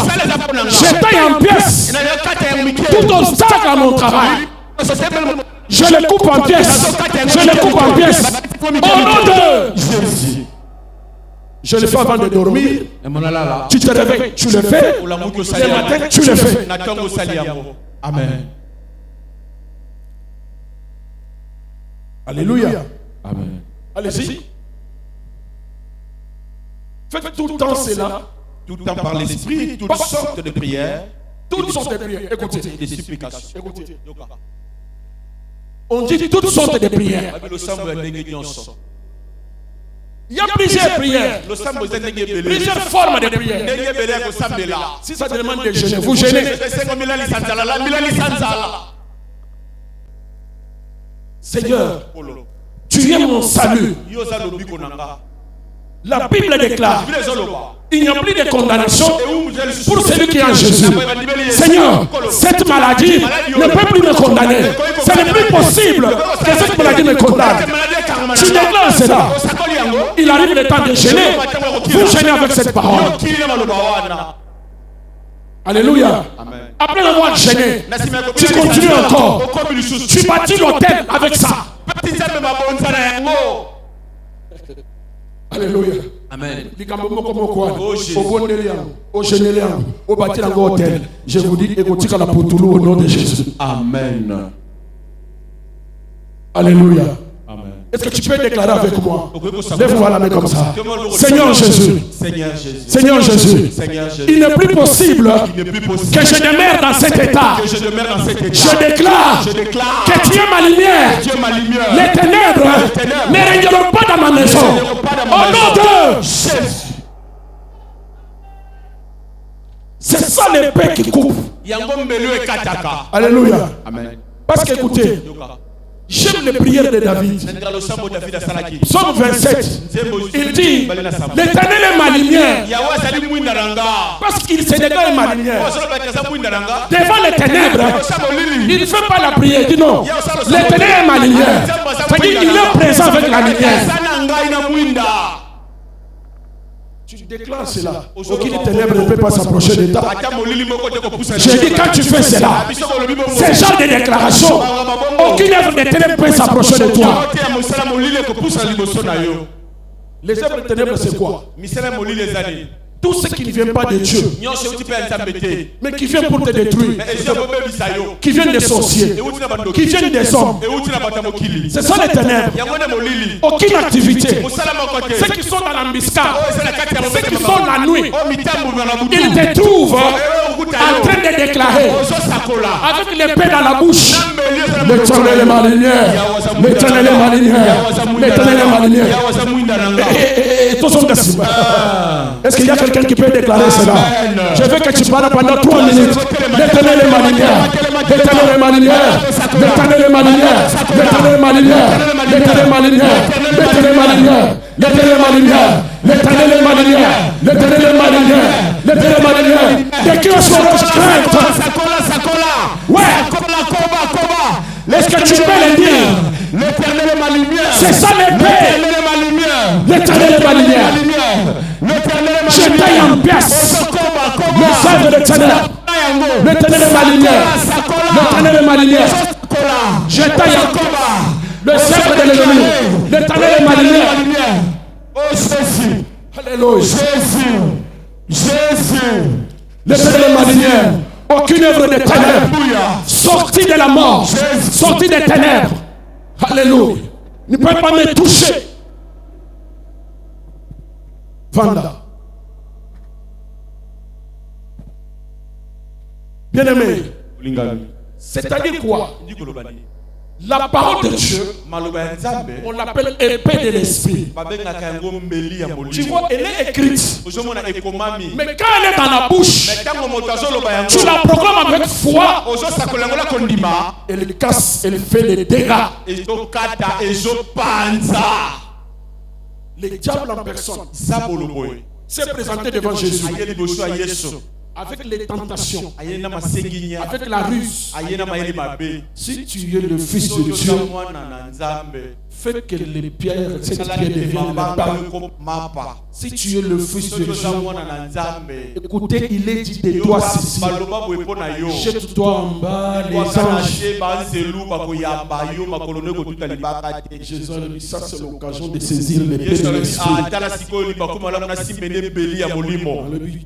Je taille en pièces tout obstacle à mon travail. Je le coupe en pièces. Je le coupe en pièces. Au nom de Jésus. Je le fais avant de dormir. Tu te réveilles, tu le fais. Le matin, tu le fais. Amen. Alléluia. Amen. Allez-y. Faites tout le temps cela. Tout le temps par l'esprit, toutes sortes de prières. Toutes sortes de prières. Écoutez. Des supplications. Écoutez. On dit toutes sortes de prières. Il y a plusieurs prières, plusieurs formes de prières. Si ça te demande de jeûner, vous jeûnez. Seigneur, tu es mon salut. La Bible déclare il n'y a plus de condamnation pour celui qui est en Jésus. Seigneur, cette maladie ne peut plus me condamner. Ce n'est plus possible que cette maladie me condamne. Tu déclares cela. Il arrive le temps de jeûner. Vous jeûnez avec cette parole. Alléluia. Après avoir jeûné, tu continues encore. Tu bâtis l'autel avec ça. Alléluia. Amen. Je vous dis, écoutez la potoulou au nom de Jésus. Amen. Alléluia. Amen. Est-ce que tu peux déclarer avec moi? Lève-moi la main comme ça. Seigneur Jésus. Seigneur Jésus. Il n'est plus possible que je demeure dans cet état. Je déclare que tu es ma lumière. Les ténèbres ne régneront pas dans ma maison. Au nom de Jésus. C'est ça l'épée qui coupe. Alléluia. Amen. Parce qu'écoutez, j'aime les prières de David. Psaume 27. Il dit l'Éternel est ma lumière. Parce qu'il se dégage ma lumière. Devant les ténèbres, il ne fait pas la prière. Il dit non. L'Éternel est ma lumière. C'est-à-dire qu'il est présent avec la lumière. Tu déclares cela. Aucune ténèbre ne peut pas s'approcher de toi. J'ai dit quand tu fais cela, ce genre de déclaration, aucune œuvre de ténèbres peut s'approcher de toi. Les œuvres de ténèbres c'est quoi? Tout ce qui ne vient pas de Dieu, mais qui vient pour te détruire, qui viennent des sorciers, qui viennent des hommes. C'est ça les ténèbres. Aucune activité. Ceux qui sont dans l'embuscade, ceux qui sont la nuit, ils te trouvent en train de déclarer avec l'épée dans la bouche. L'éternel est ma lumière. L'éternel est ma lumière. L'éternel est ma lumière. Est-ce qu'il y a quelqu'un qui peut déclarer cela? Je veux que tu parles pendant 3 minutes. L'éternel est ma lumière. L'éternel est ma lumière. L'éternel est ma lumière. L'éternel est ma lumière. L'éternel est ma lumière. L'éternel est ma lumière. L'éternel est ma lumière. L'éternel est ma lumière. L'éternel est ma lumière. L'éternel est ma lumière. Déclare son crainte. Ouais. Est-ce que tu peux le dire? L'éternel est ma lumière. C'est ça l'épée. L'éternel est ma lumière. L'éternel est ma lumière. L'éternel est ma Je taille en pièces le fer de l'éternel. L'éternel est ma lumière. L'éternel est ma lumière. Je taille en le sceptre de l'ennemi. L'éternel est ma lumière. Oh Jésus. Alléluia. Jésus. L'éternel est ma lumière. Aucune œuvre de ténèbres sortie de la mort, sortie des ténèbres. Alléluia. Ne peut pas me toucher. Vanda. Bien-aimé. C'est-à-dire quoi? La parole de Dieu, on l'appelle épée de l'esprit. Tu vois, elle est écrite. Mais quand elle est dans la bouche, tu la proclames avec foi. Elle casse, elle fait des dégâts. Le diable en personne s'est présenté devant Jésus avec les tentations, avec la ruse. Si tu es le Fils de Dieu, fais que les pierres, cette pierre devienne la pain. Si tu es le Fils de Dieu, écoutez, il est dit des doigts ici. Jette-toi en bas, les anges. Jésus a dit, ça c'est l'occasion de saisir l'épée de l'esprit.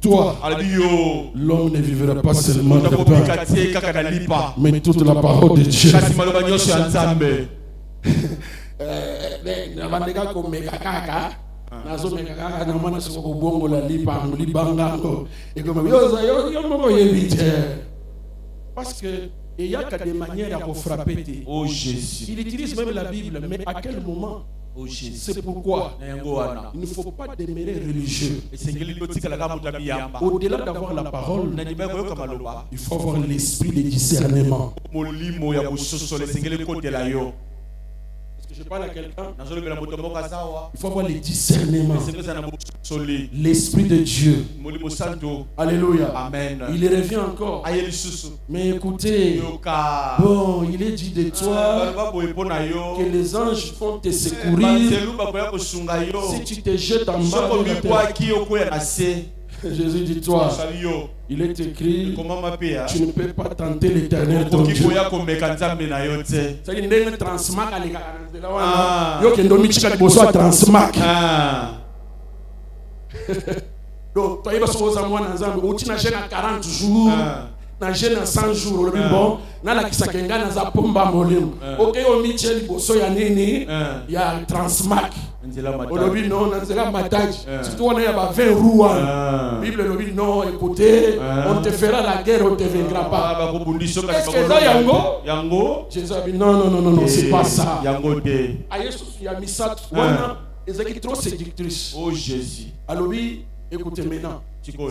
Toi, l'homme ne vivra pas seulement de pain, mais toute la parole de Dieu. Parce que il y a des manières à vous frapper. Oh Jésus. Il utilise même la Bible, mais à quel moment? Oh Jésus. C'est pourquoi il ne faut pas demeurer religieux. Au-delà d'avoir la parole, il faut avoir l'esprit de discernement. Est-ce que je parle à quelqu'un? Il faut avoir le discernement. L'esprit de Dieu. Alléluia. Amen. Il revient encore. Mais écoutez, bon, il est dit de toi que les anges vont te secourir si tu te jettes en bas de la terre. Jésus dit toi, il est écrit, tu ne peux pas tenter l'Éternel ton Dieu. C'est-à-dire que transmac à transmac. Donc, tu as 40 jours. Na jeune 100 jours le bon na la kisakenga na za pomba molemo okay o michel boso ya nini ya transmac olobi non na zela matage surtout on a 20 roues Bible olobi non écoutez on te fera la guerre on te vaincra pas est-ce que ça yango Jésus a dit non c'est pas ça yango de ayesu ya misat wana ezaki trop séductrice. Oh Jésus. Alobi écoutez maintenant.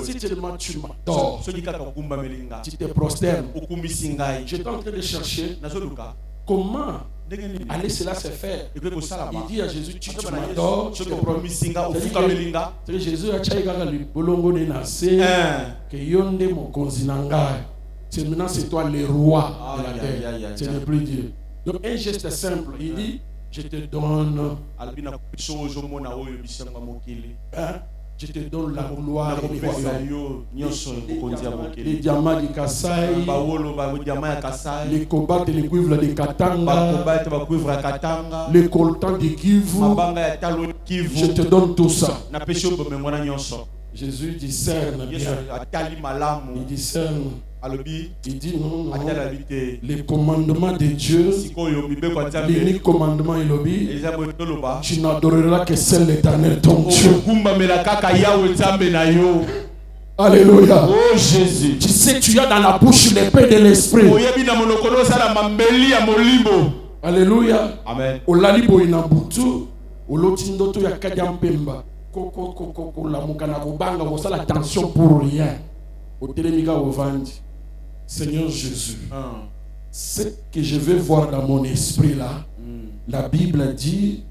Si tellement tu m'adores, tu te prosternes. J'étais en train de chercher comment aller cela se faire. Il dit à Jésus, tu m'adores, tu te prosternes. Jésus a dit que yonde mon konzinanga. C'est maintenant c'est toi le roi de la terre. Ce n'est plus Dieu. Donc un geste simple, il dit, je te donne. Je te donne la gloire et les diamants du Kassai, les combats et les cuivres de Katanga, les coltans de Kivu. Je te donne tout ça. Jésus discerne bien. Il discerne. Il dit non. Les commandements de Dieu, l'unique commandement est l'obéi. Tu n'adoreras que seul l'Éternel ton Dieu. Alléluia. Oh Jésus. Tu sais, tu as dans la bouche l'épée de l'esprit. Alléluia. Amen. Olali boyina butu, oloti ndoto ya kadia mpemba. Koko la mukana kobanga wosa la tension pour rien. Otelemika ovandi. Seigneur Jésus. Ce que je vais voir dans mon esprit là, la Bible dit,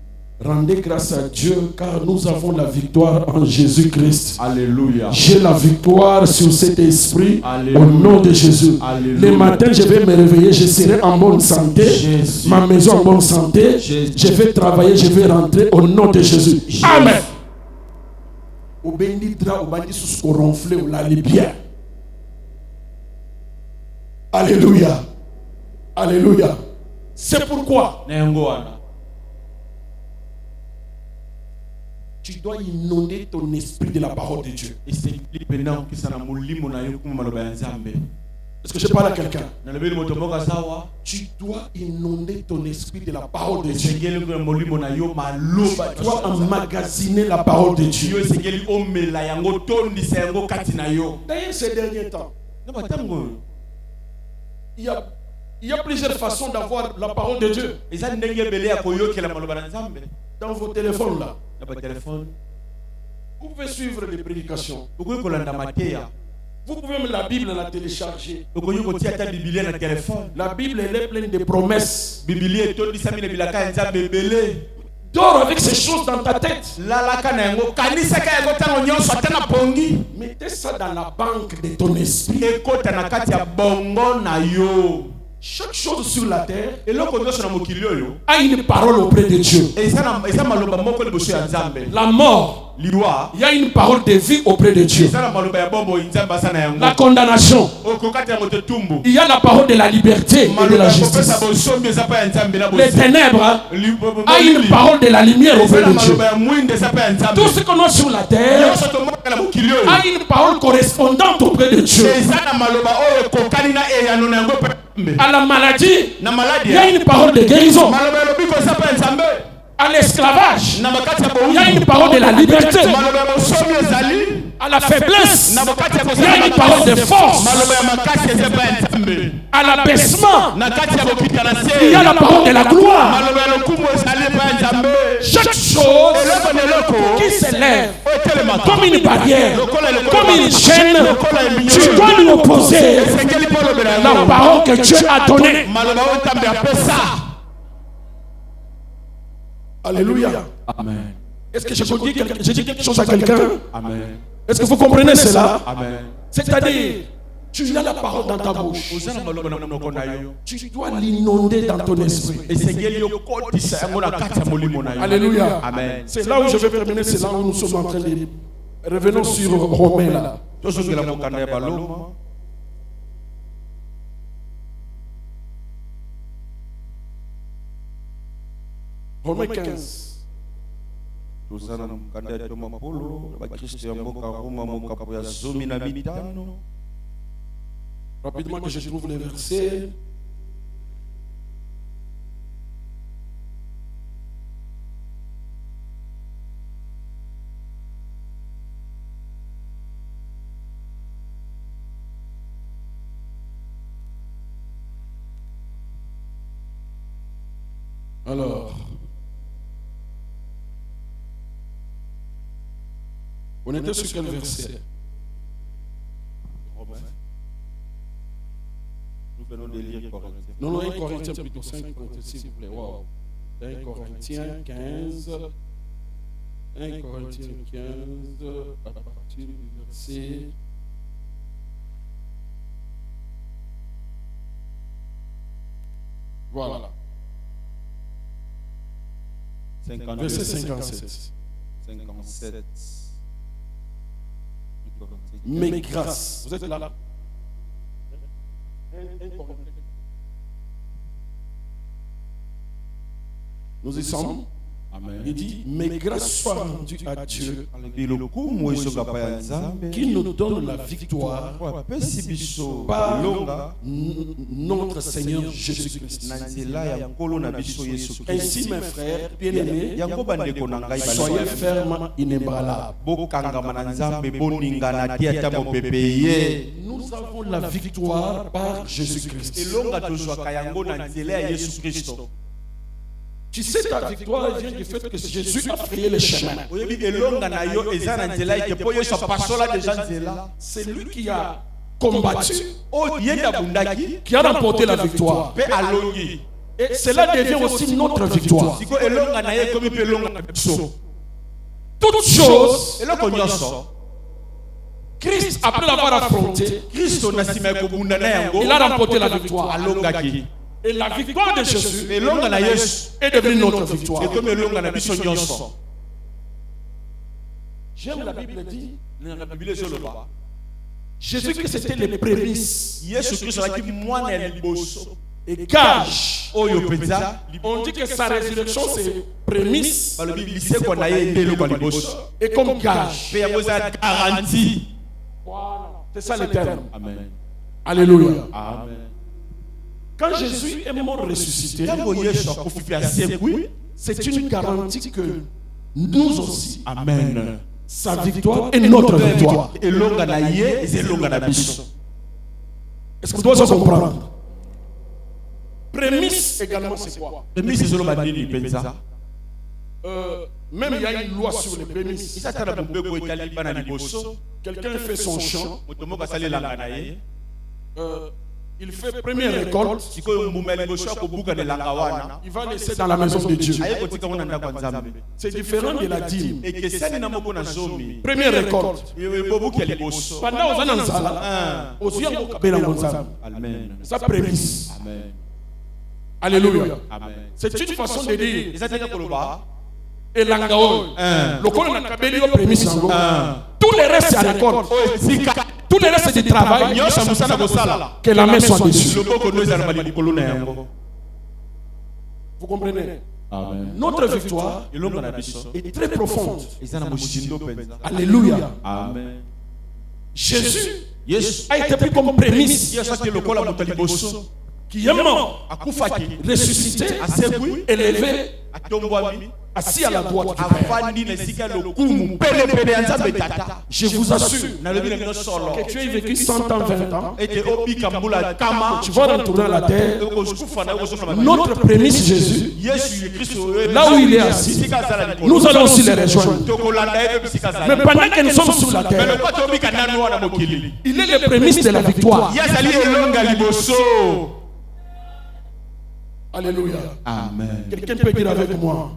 rendez grâce à Dieu car nous avons la victoire en Jésus-Christ. Alléluia. J'ai la victoire sur cet esprit. Alléluia. Au nom de Jésus. Alléluia. Le matin, je vais me réveiller, je serai en bonne santé. Jésus. Ma maison en bonne santé. Jésus. Je vais travailler, je vais rentrer au nom de Jésus. Amen. Au bénidra, au bandit sous ce ronflé, au lali bien. Alléluia. Alléluia. C'est pourquoi tu dois inonder ton esprit de la parole de Dieu. Est-ce que je parle à quelqu'un? Tu dois inonder ton esprit de la parole de Dieu. Tu dois emmagasiner la parole de Dieu. D'ailleurs, ces derniers temps, il y a plusieurs façons d'avoir la parole de Dieu. Dans vos téléphones là, vous pouvez suivre les prédications. Vous pouvez même la Bible la télécharger. La Bible elle est pleine de promesses. Dors avec ces choses dans ta tête. Mettez ça dans la banque de ton esprit. Chaque chose sur la terre a une parole auprès de Dieu. La mort, il y a une parole de vie auprès de Dieu. La condamnation, il y a la parole de la liberté et de la justice. Les ténèbres, a une parole de la lumière auprès de Dieu. Tout ce qu'on a sur la terre a une parole correspondante auprès de Dieu. À la maladie, il y a une parole de guérison. À l'esclavage, il y a une parole de la liberté. À la faiblesse, il y a une parole de force. À l'abaissement, il y a la parole de la gloire. Chaque chose qui s'élève comme une barrière, comme une chaîne, tu dois lui opposer la parole que Dieu a donnée. Alléluia. Amen. Est-ce que je dis quelque chose à quelqu'un? Amen. Est-ce que vous comprenez cela? Amen. C'est-à-dire, tu as la parole dans ta bouche. Tu dois l'inonder dans ton esprit. Alléluia. Amen. C'est là où je vais terminer, c'est là où nous sommes en train de... Revenons sur Romains là. Romains 15. Rapidement que je trouve les versets. Alors, on était sur quel verset? Romains. Nous venons de lire Corinthiens. Non, 1 Corinthiens plutôt, 5 Corinthiens, s'il vous plaît. Wow. 1 Corinthiens 15. 1 Corinthiens 15, à partir du verset... Voilà. Verset 57. 57. Mais grâce. Vous êtes là? Nous y sommes. Amen. Il dit, mais grâce soit rendue à Dieu Lokumu esoka pa ya Nzambe. qui nous donne la victoire Apesi biso par longa notre Seigneur Jésus-Christ. na nzela ya nkolo na biso Yesu Kristo. Ainsi, mes frères bien-aimés, Yango bandeko na ngai soyez fermes, inébranlables. bokangama na Nzambe boningana te ata mopepe ye. Nous avons la victoire par Jésus-Christ. Elonga tozwaka yango na nzela ya Yesu Kristo. Tu sais, ta victoire vient du fait que Jésus a frayé le chemin. Oyebi elonga na yo eza na nzela ete po Yesu apasola deja nzela. C'est lui qui a combattu, O yenda bundaki qui a remporté la victoire. pe alongi. Et cela devient aussi notre victoire. Siko elonga na ye komi pe elonga na biso. Toute chose, Eloko nyonso Christ, après l'avoir affronté, Kristo na nsima ya kobunda na yango il a remporté la victoire. alongaki. Et la victoire de Jésus Elonga na Yesu est devenue notre victoire. ekomi elonga na biso nyonso. J'aime la Bible dit, Na Biblia ezoloba Jésus-Christ c'était les prémices Yesu Kristo azalaki mwana ya liboso et gages. oyo mpenza On dit que sa résurrection c'est prémisse balobi lisekwa na ye nde eloko ya liboso et comme gage. mpe yango eza garanti. Voilà. C'est ça le terme. Amen. Alléluia. Amen. Quand Jésus est mort ressuscité, Ntango Yesu akufi mpe asekwi, c'est une garantie que nous aussi, amen, sa victoire est notre victoire. elonga na ye eza elonga na biso. Est-ce que vous devez comprendre? Prémisse également, c'est quoi? Prémisse ezoloba nini mpenza? Même il y a une loi sur les prémices. Eza tala mobeko etali bana liboso, Quelqu'un fait son champ, moto moko asali elanga na ye, il fait première récolte, sikoyo mbuma ya liboso akobuka na elanga wana il va laisser dans la maison de Dieu. aye kotika ngo na ndako ya Nzambe. C'est différent de la dîme. Ekesani na moko na zomi Première récolte. bobuki ya liboso. Pendant aux ananzala, aux yeux kabela ngonzala. Amen. Ça prémisse. Amen. Alléluia. Amen. C'est une façon de dire. Eza teka koloba Elanga oyo. Lokolo na kabeli yo prémisse yango. Tout le reste c'est récolte. Tout le reste c'est du travail. nyonso mosala kosala Que la main soit dessus. loboko no eza na likolo na yango. Vous comprenez? Amen. Notre victoire elonga na biso est très profonde. eza na moshindo mpenza. Alléluia. Amen. Jésus Yesu a été pris comme prémisse Yesu ate lokola moto ya liboso qui est mort, akufaki ressuscité, asekwi élevé, atombwami assis à la droite du Père. afandi na esika lokumu pelepele ya Nzambe tata. Je vous assure nalobi na bino solo que tu as vécu 100 ans, 20 ans, ete obika mbula kama tu vas retourner à la terre. okokufa na okosona Notre prémisse Jésus, Yesu Kristo là où il est assis, esika azala likolo nous allons aussi les rejoindre. tokolanda ye mpe esika azala. Mais pendant que nous sommes sur la Mais terre, lokwa tobika nanu wana mokili il est le prémisse de la victoire. ye azali elonga liboso. Alléluia. Amen. Quelqu'un peut dire avec moi,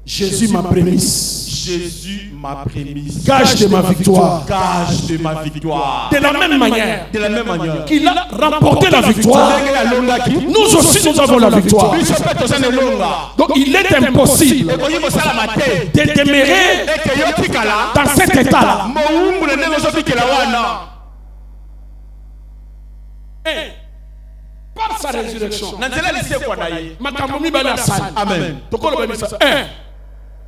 Jésus ma prémisse, Jésus ma prémisse, gage de ma victoire. gage de ma victoire. De la même manière De la même manière qu'il a remporté la victoire, ndenge alongaki nous aussi nous avons la victoire. biso mpe toza na elonga. Donc il est impossible ekoki kosalama te de demeurer ete yo tikala dans cet état-là. mowumbu na ndenge ozobikela wana. Par sa résurrection, na nzela lisekwa na ye. makambo mibale asali. Amen. Tokoloba bisa. 1.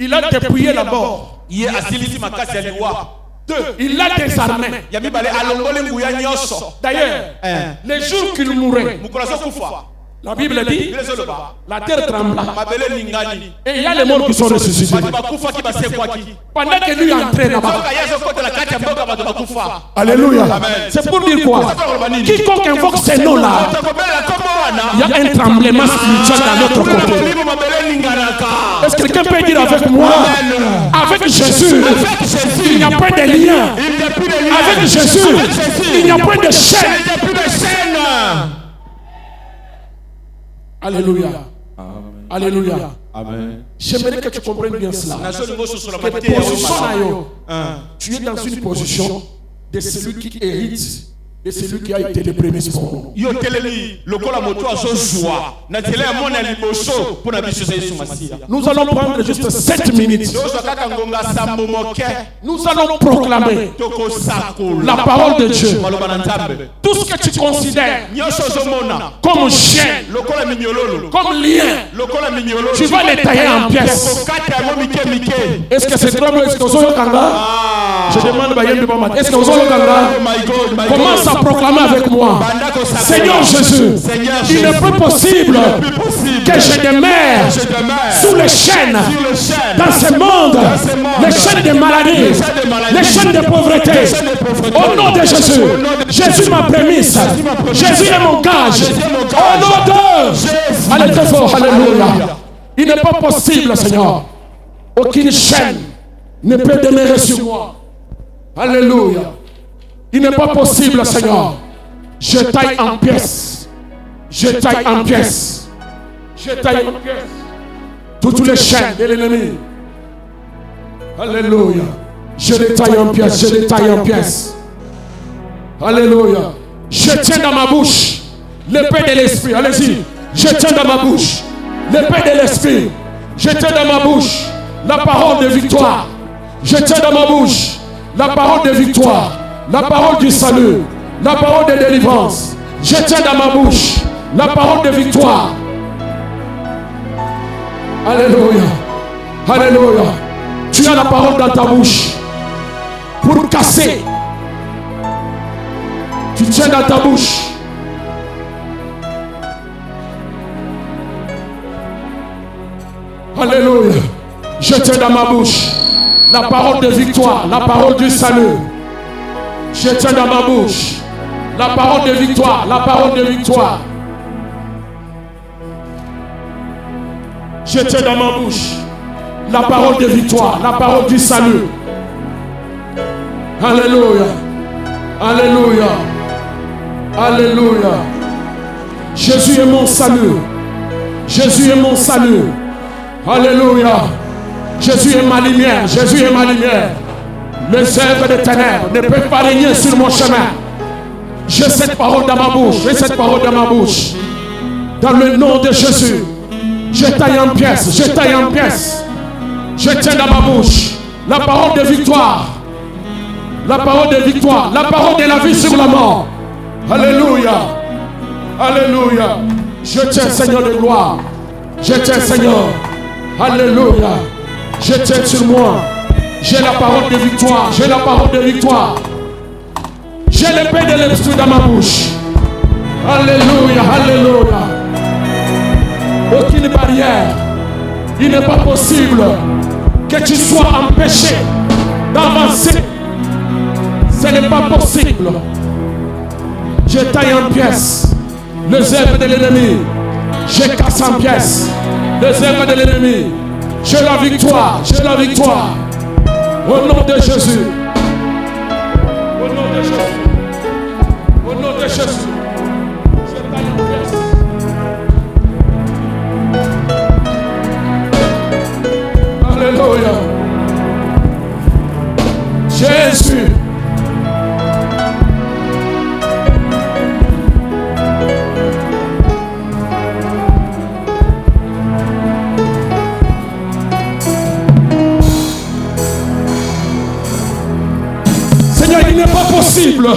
Il a dépouillé la mort. ye asilisi makasi ya liwa. 2. Il a désarmé. ya mibale alongoli nguya nyonso. D'ailleurs, les jours qu'il mourrait, mokolo azokufa la Bible dit, bile ezoloba la terre trembla. mabele ningani Et il y a les morts qui sont ressuscités. bato bakufaki basekwaki Pendant que lui entrait là-bas. soka ye azokotela kati ya mboka bato bakufa. Alléluia. Amen. C'est pour dire quoi? Quiconque invoque ces noms-là, tokobela kombo wana il y a un tremblement spirituel dans notre côté. molimo mabele ninganaka. Est-ce que quelqu'un peut dire avec moi? Avec Jésus, il n'y a pas de lien. Il n'y a plus de lien. Avec Jésus, il n'y a pas de chaîne. Il n'y a plus de chaîne. Alléluia. Alléluia. Amen. J'aimerais que tu comprennes bien cela. Nazo ngoso sur la Que matière. position na yo, tu es dans une position de celui qui hérite Et c'est lui qui a été le premier pour nous. Yo teleli lokola moto azozwa na tele ya mona liboso pour na biso Yesu Masiya. Nous allons prendre juste 7 minutes. Dozo kaka ngonga sambo moke. Nous allons proclamer Toko sakula. la parole de Dieu. Maloba na Nzambe. Tout ce que tu considères Nyonso zomona comme chaîne, lokola minyololo. comme lien, Lokola minyololo. tu vas les tailler en pièces. Kokata yango mike mike. Est-ce que c'est très bon? Est-ce que vous avez Kanga? Je demande à Yembi Bama. Est-ce que vous avez Kanga? Oh my God, my Commence God. à proclamer avec moi. Seigneur Jésus, il n'est plus possible que je demeure sous les chaînes, dans ce monde, les chaînes de maladie, les chaînes de pauvreté. Au nom de Jésus, Jésus m'a prémisse, Jésus est mon gage. Au nom de... Allez très fort, alléluia. Il n'est pas possible, Seigneur. Aucune chaîne ne peut demeurer sur moi. Alléluia. Il n'est pas possible, Seigneur. Je taille en pièces. Je taille en pièces. Je taille en pièces. Toutes les chaînes de l'ennemi. Alléluia. Je les taille en pièces. Je les taille en pièces. Alléluia. Je tiens dans ma bouche l'épée de l'esprit. Allez-y. Je tiens dans ma bouche l'épée de l'esprit. Je tiens dans ma bouche la parole de victoire. Je tiens dans ma bouche la parole de victoire. La parole du salut. La parole de délivrance. Je tiens dans ma bouche la parole de victoire. Alléluia. Alléluia. Tu as la parole dans ta bouche pour casser. Tu tiens dans ta bouche. Alléluia. Je tiens dans ma bouche la parole de victoire, la parole du salut. Je tiens dans ma bouche la parole de victoire, la parole de victoire. Je tiens dans ma bouche la parole de victoire, la parole du salut. Alléluia. Alléluia. Alléluia. Jésus est mon salut. Jésus est mon salut. Alléluia. Jésus est ma lumière. Jésus est ma lumière. Les œuvres des ténèbres ne peuvent pas régner sur mon chemin. J'ai cette parole dans ma bouche. J'ai cette parole dans ma bouche. Dans le nom de Jésus. Je taille en pièces. Je taille en pièces. Je tiens dans ma bouche la parole de victoire. La parole de victoire. La parole de la vie sur la mort. Alléluia. Alléluia. Je tiens, Seigneur de gloire. Je tiens, Seigneur. Alléluia. Je tiens sur moi. J'ai la parole de victoire. J'ai la parole de victoire. J'ai l'épée de l'esprit dans ma bouche. Alléluia. Alléluia. Aucune barrière. Il n'est pas possible que tu sois empêché d'avancer. Ce n'est pas possible. Je taille en pièces les œuvres de l'ennemi. Je casse en pièces les œuvres de l'ennemi. J'ai la victoire. J'ai la victoire. Au nom de Jésus. Au nom de Jésus. Au nom de Jésus. Je taille en pièces. Alléluia. Jésus. Seigneur, il n'est pas possible.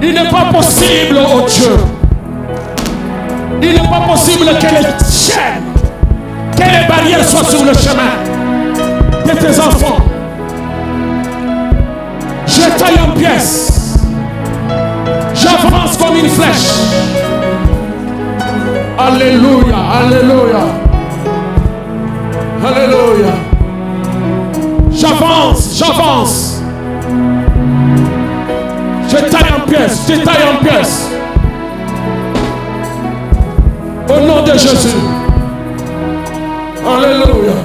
Il n'est pas possible, oh Dieu. Il n'est pas possible que les chaînes, que les barrières soient sur le chemin de tes enfants. Je taille en pièces. J'avance comme une flèche. Alléluia, alléluia. Alléluia. J'avance, j'avance. Je taille en pièces, je taille en pièces. Au nom de Jésus. Alléluia.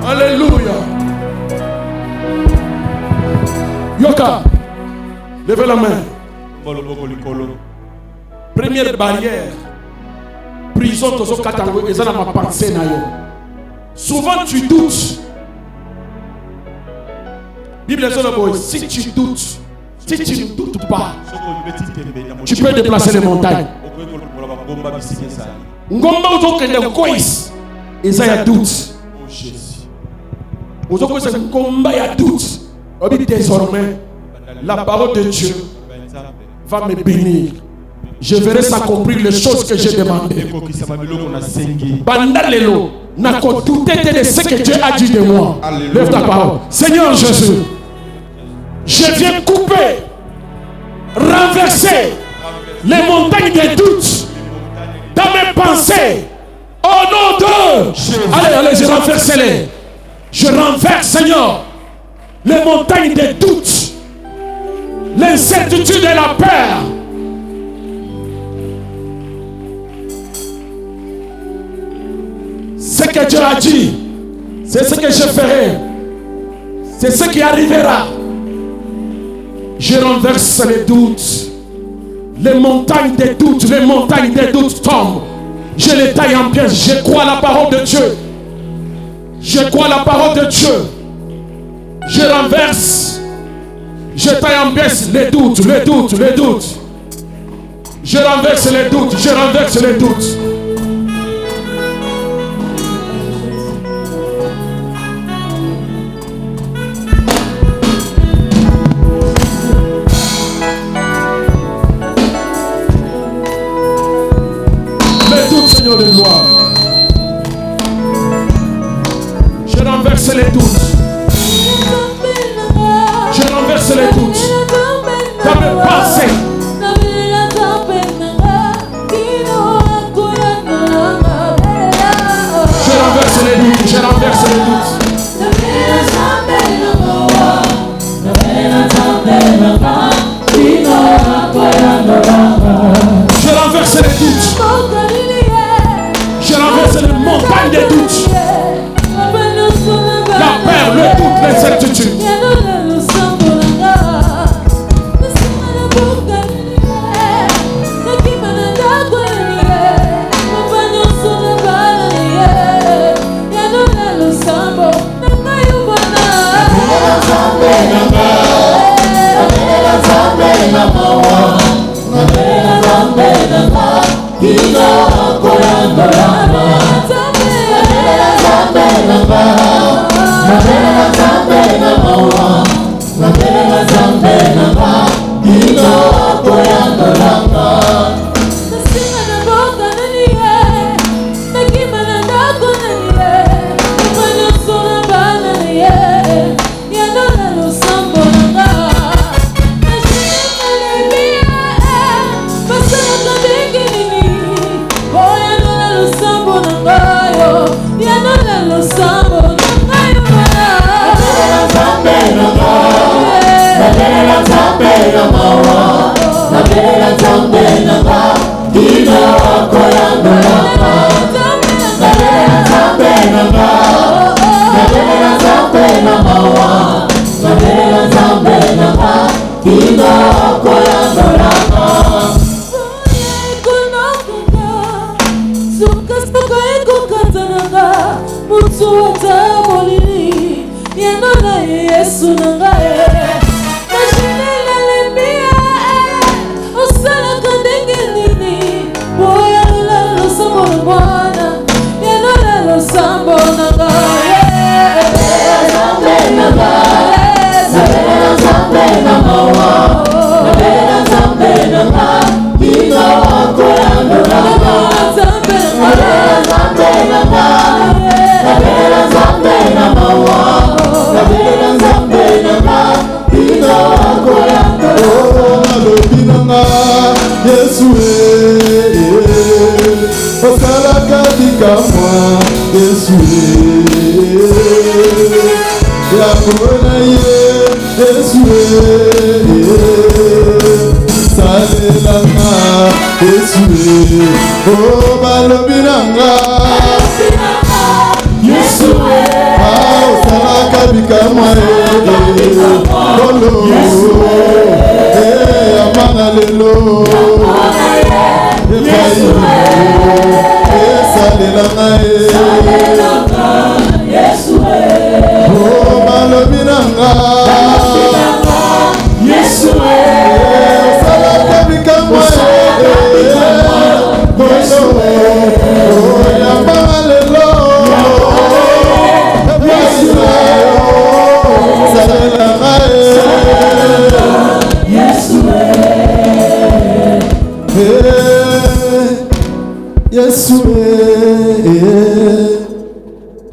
Alléluia. Yoka, levez la main. Première barrière. Prison de Zokatango, et ça ma pensée. Souvent tu doutes. Bible dit, si tu doutes, Si tu ne doutes pas, tu peux déplacer les montagnes. Ngomba uzokende kois. Isaiah doute. Uzokose ngomba ya doute. Désormais, la parole de Dieu va me bénir. Je verrai s'accomplir les choses que j'ai demandées. Bandalelo, n'a qu'au douter de ce que Dieu a dit de moi. Lève ta parole. Seigneur Jésus, je viens couper, renverser les montagnes des doutes dans mes pensées. Au nom de... Allez, je renverse-les. Je renverse, Seigneur, les montagnes des doutes, l'incertitude et la peur. Ce que Dieu a dit, c'est ce que je ferai. C'est ce qui arrivera. Je renverse les doutes. Les montagnes des doutes tombent. Je les taille en pièces. Je crois la parole de Dieu. Je crois la parole de Dieu. Je renverse. Je taille en pièces les doutes. Je renverse les doutes. Seigneur de gloire, je renverse les doutes. Dans mes pensées. Je renverse les doutes. Je renverse les doutes. Je renverse les montagnes des doutes. La peur, le doute, l'incertitude. Yes,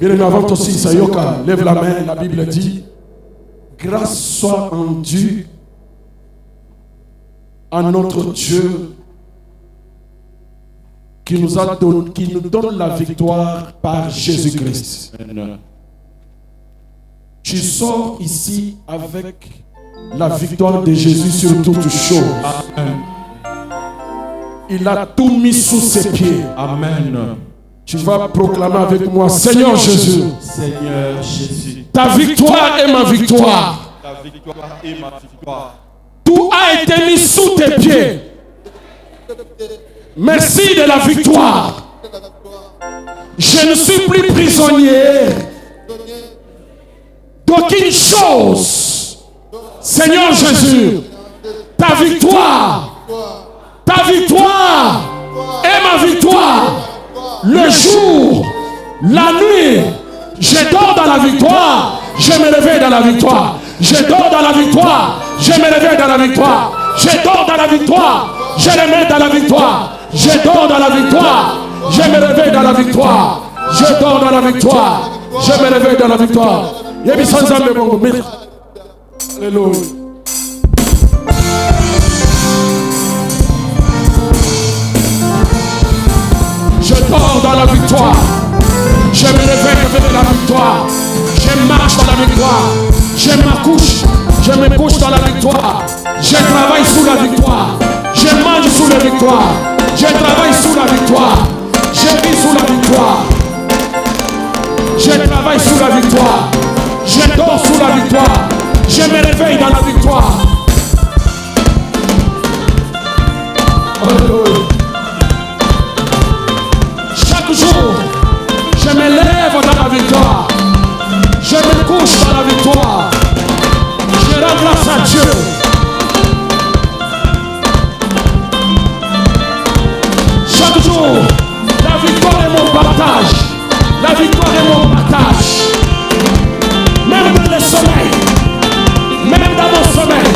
Bien aimé, avant aussi, Sayoka, lève la main, la Bible dit, grâce soit rendue à notre Dieu qui nous donne la victoire par Jésus-Christ. Tu sors ici avec la victoire de Jésus sur toutes choses. Amen. Il a tout mis sous ses pieds. Amen. Tu vas proclamer avec moi, Seigneur Jésus, Seigneur Jésus, ta victoire est ma victoire. ta victoire est ma victoire. Tout a été mis sous tes pieds. Merci de la victoire. Je ne suis plus prisonnier d'aucune chose. Seigneur Jésus, ta victoire est ma victoire. Le jour, la nuit, je dors dans la victoire, je me réveille dans la victoire. Je dors dans la victoire, je me réveille dans la victoire. Je dors dans la victoire, je me mets dans la victoire. Je dors dans la victoire, je me réveille dans la victoire. Je dors dans la victoire, je me réveille dans la victoire. Alléluia. Je dors dans la victoire. Je me réveille avec la victoire. Je marche dans la victoire. Je m'accouche. Je me couche dans la victoire. Je travaille sous la victoire. Je mange sous la victoire. Je travaille sous la victoire. Je vis sous la victoire. Je travaille sous la victoire. Je dors sous la victoire. Je me réveille dans la victoire. Alléluia. Chaque jour, je me lève dans la victoire. Je me couche dans la victoire. Je rends grâce à Dieu. Chaque jour, la victoire est mon partage. La victoire est mon partage. Même dans le sommeil, même dans mon sommeil,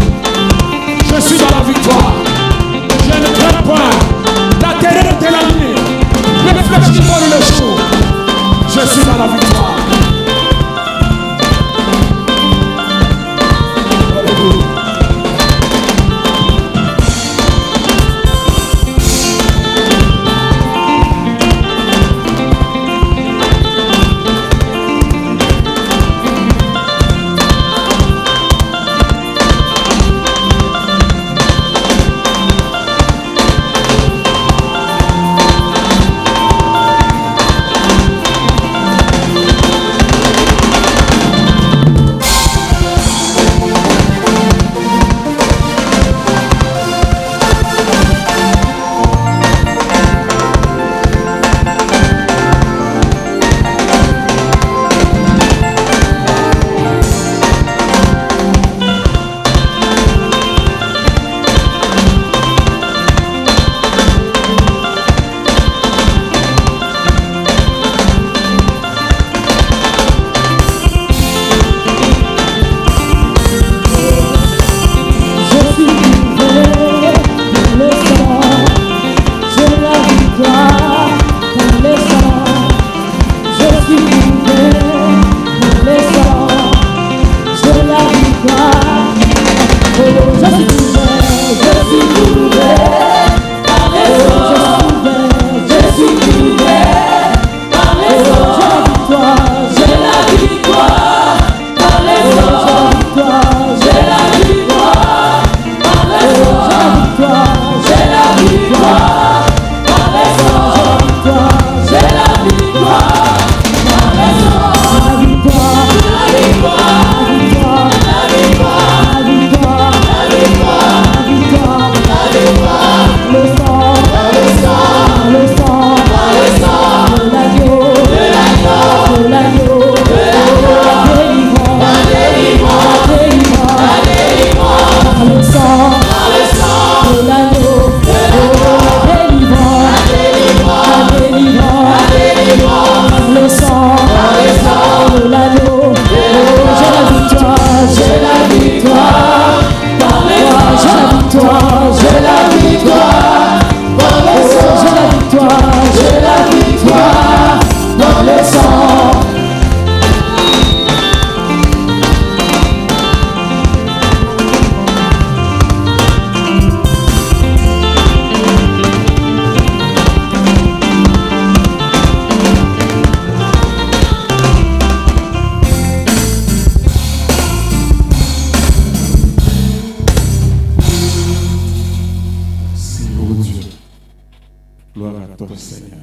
Seigneur.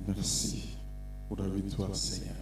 Merci pour la victoire, Seigneur.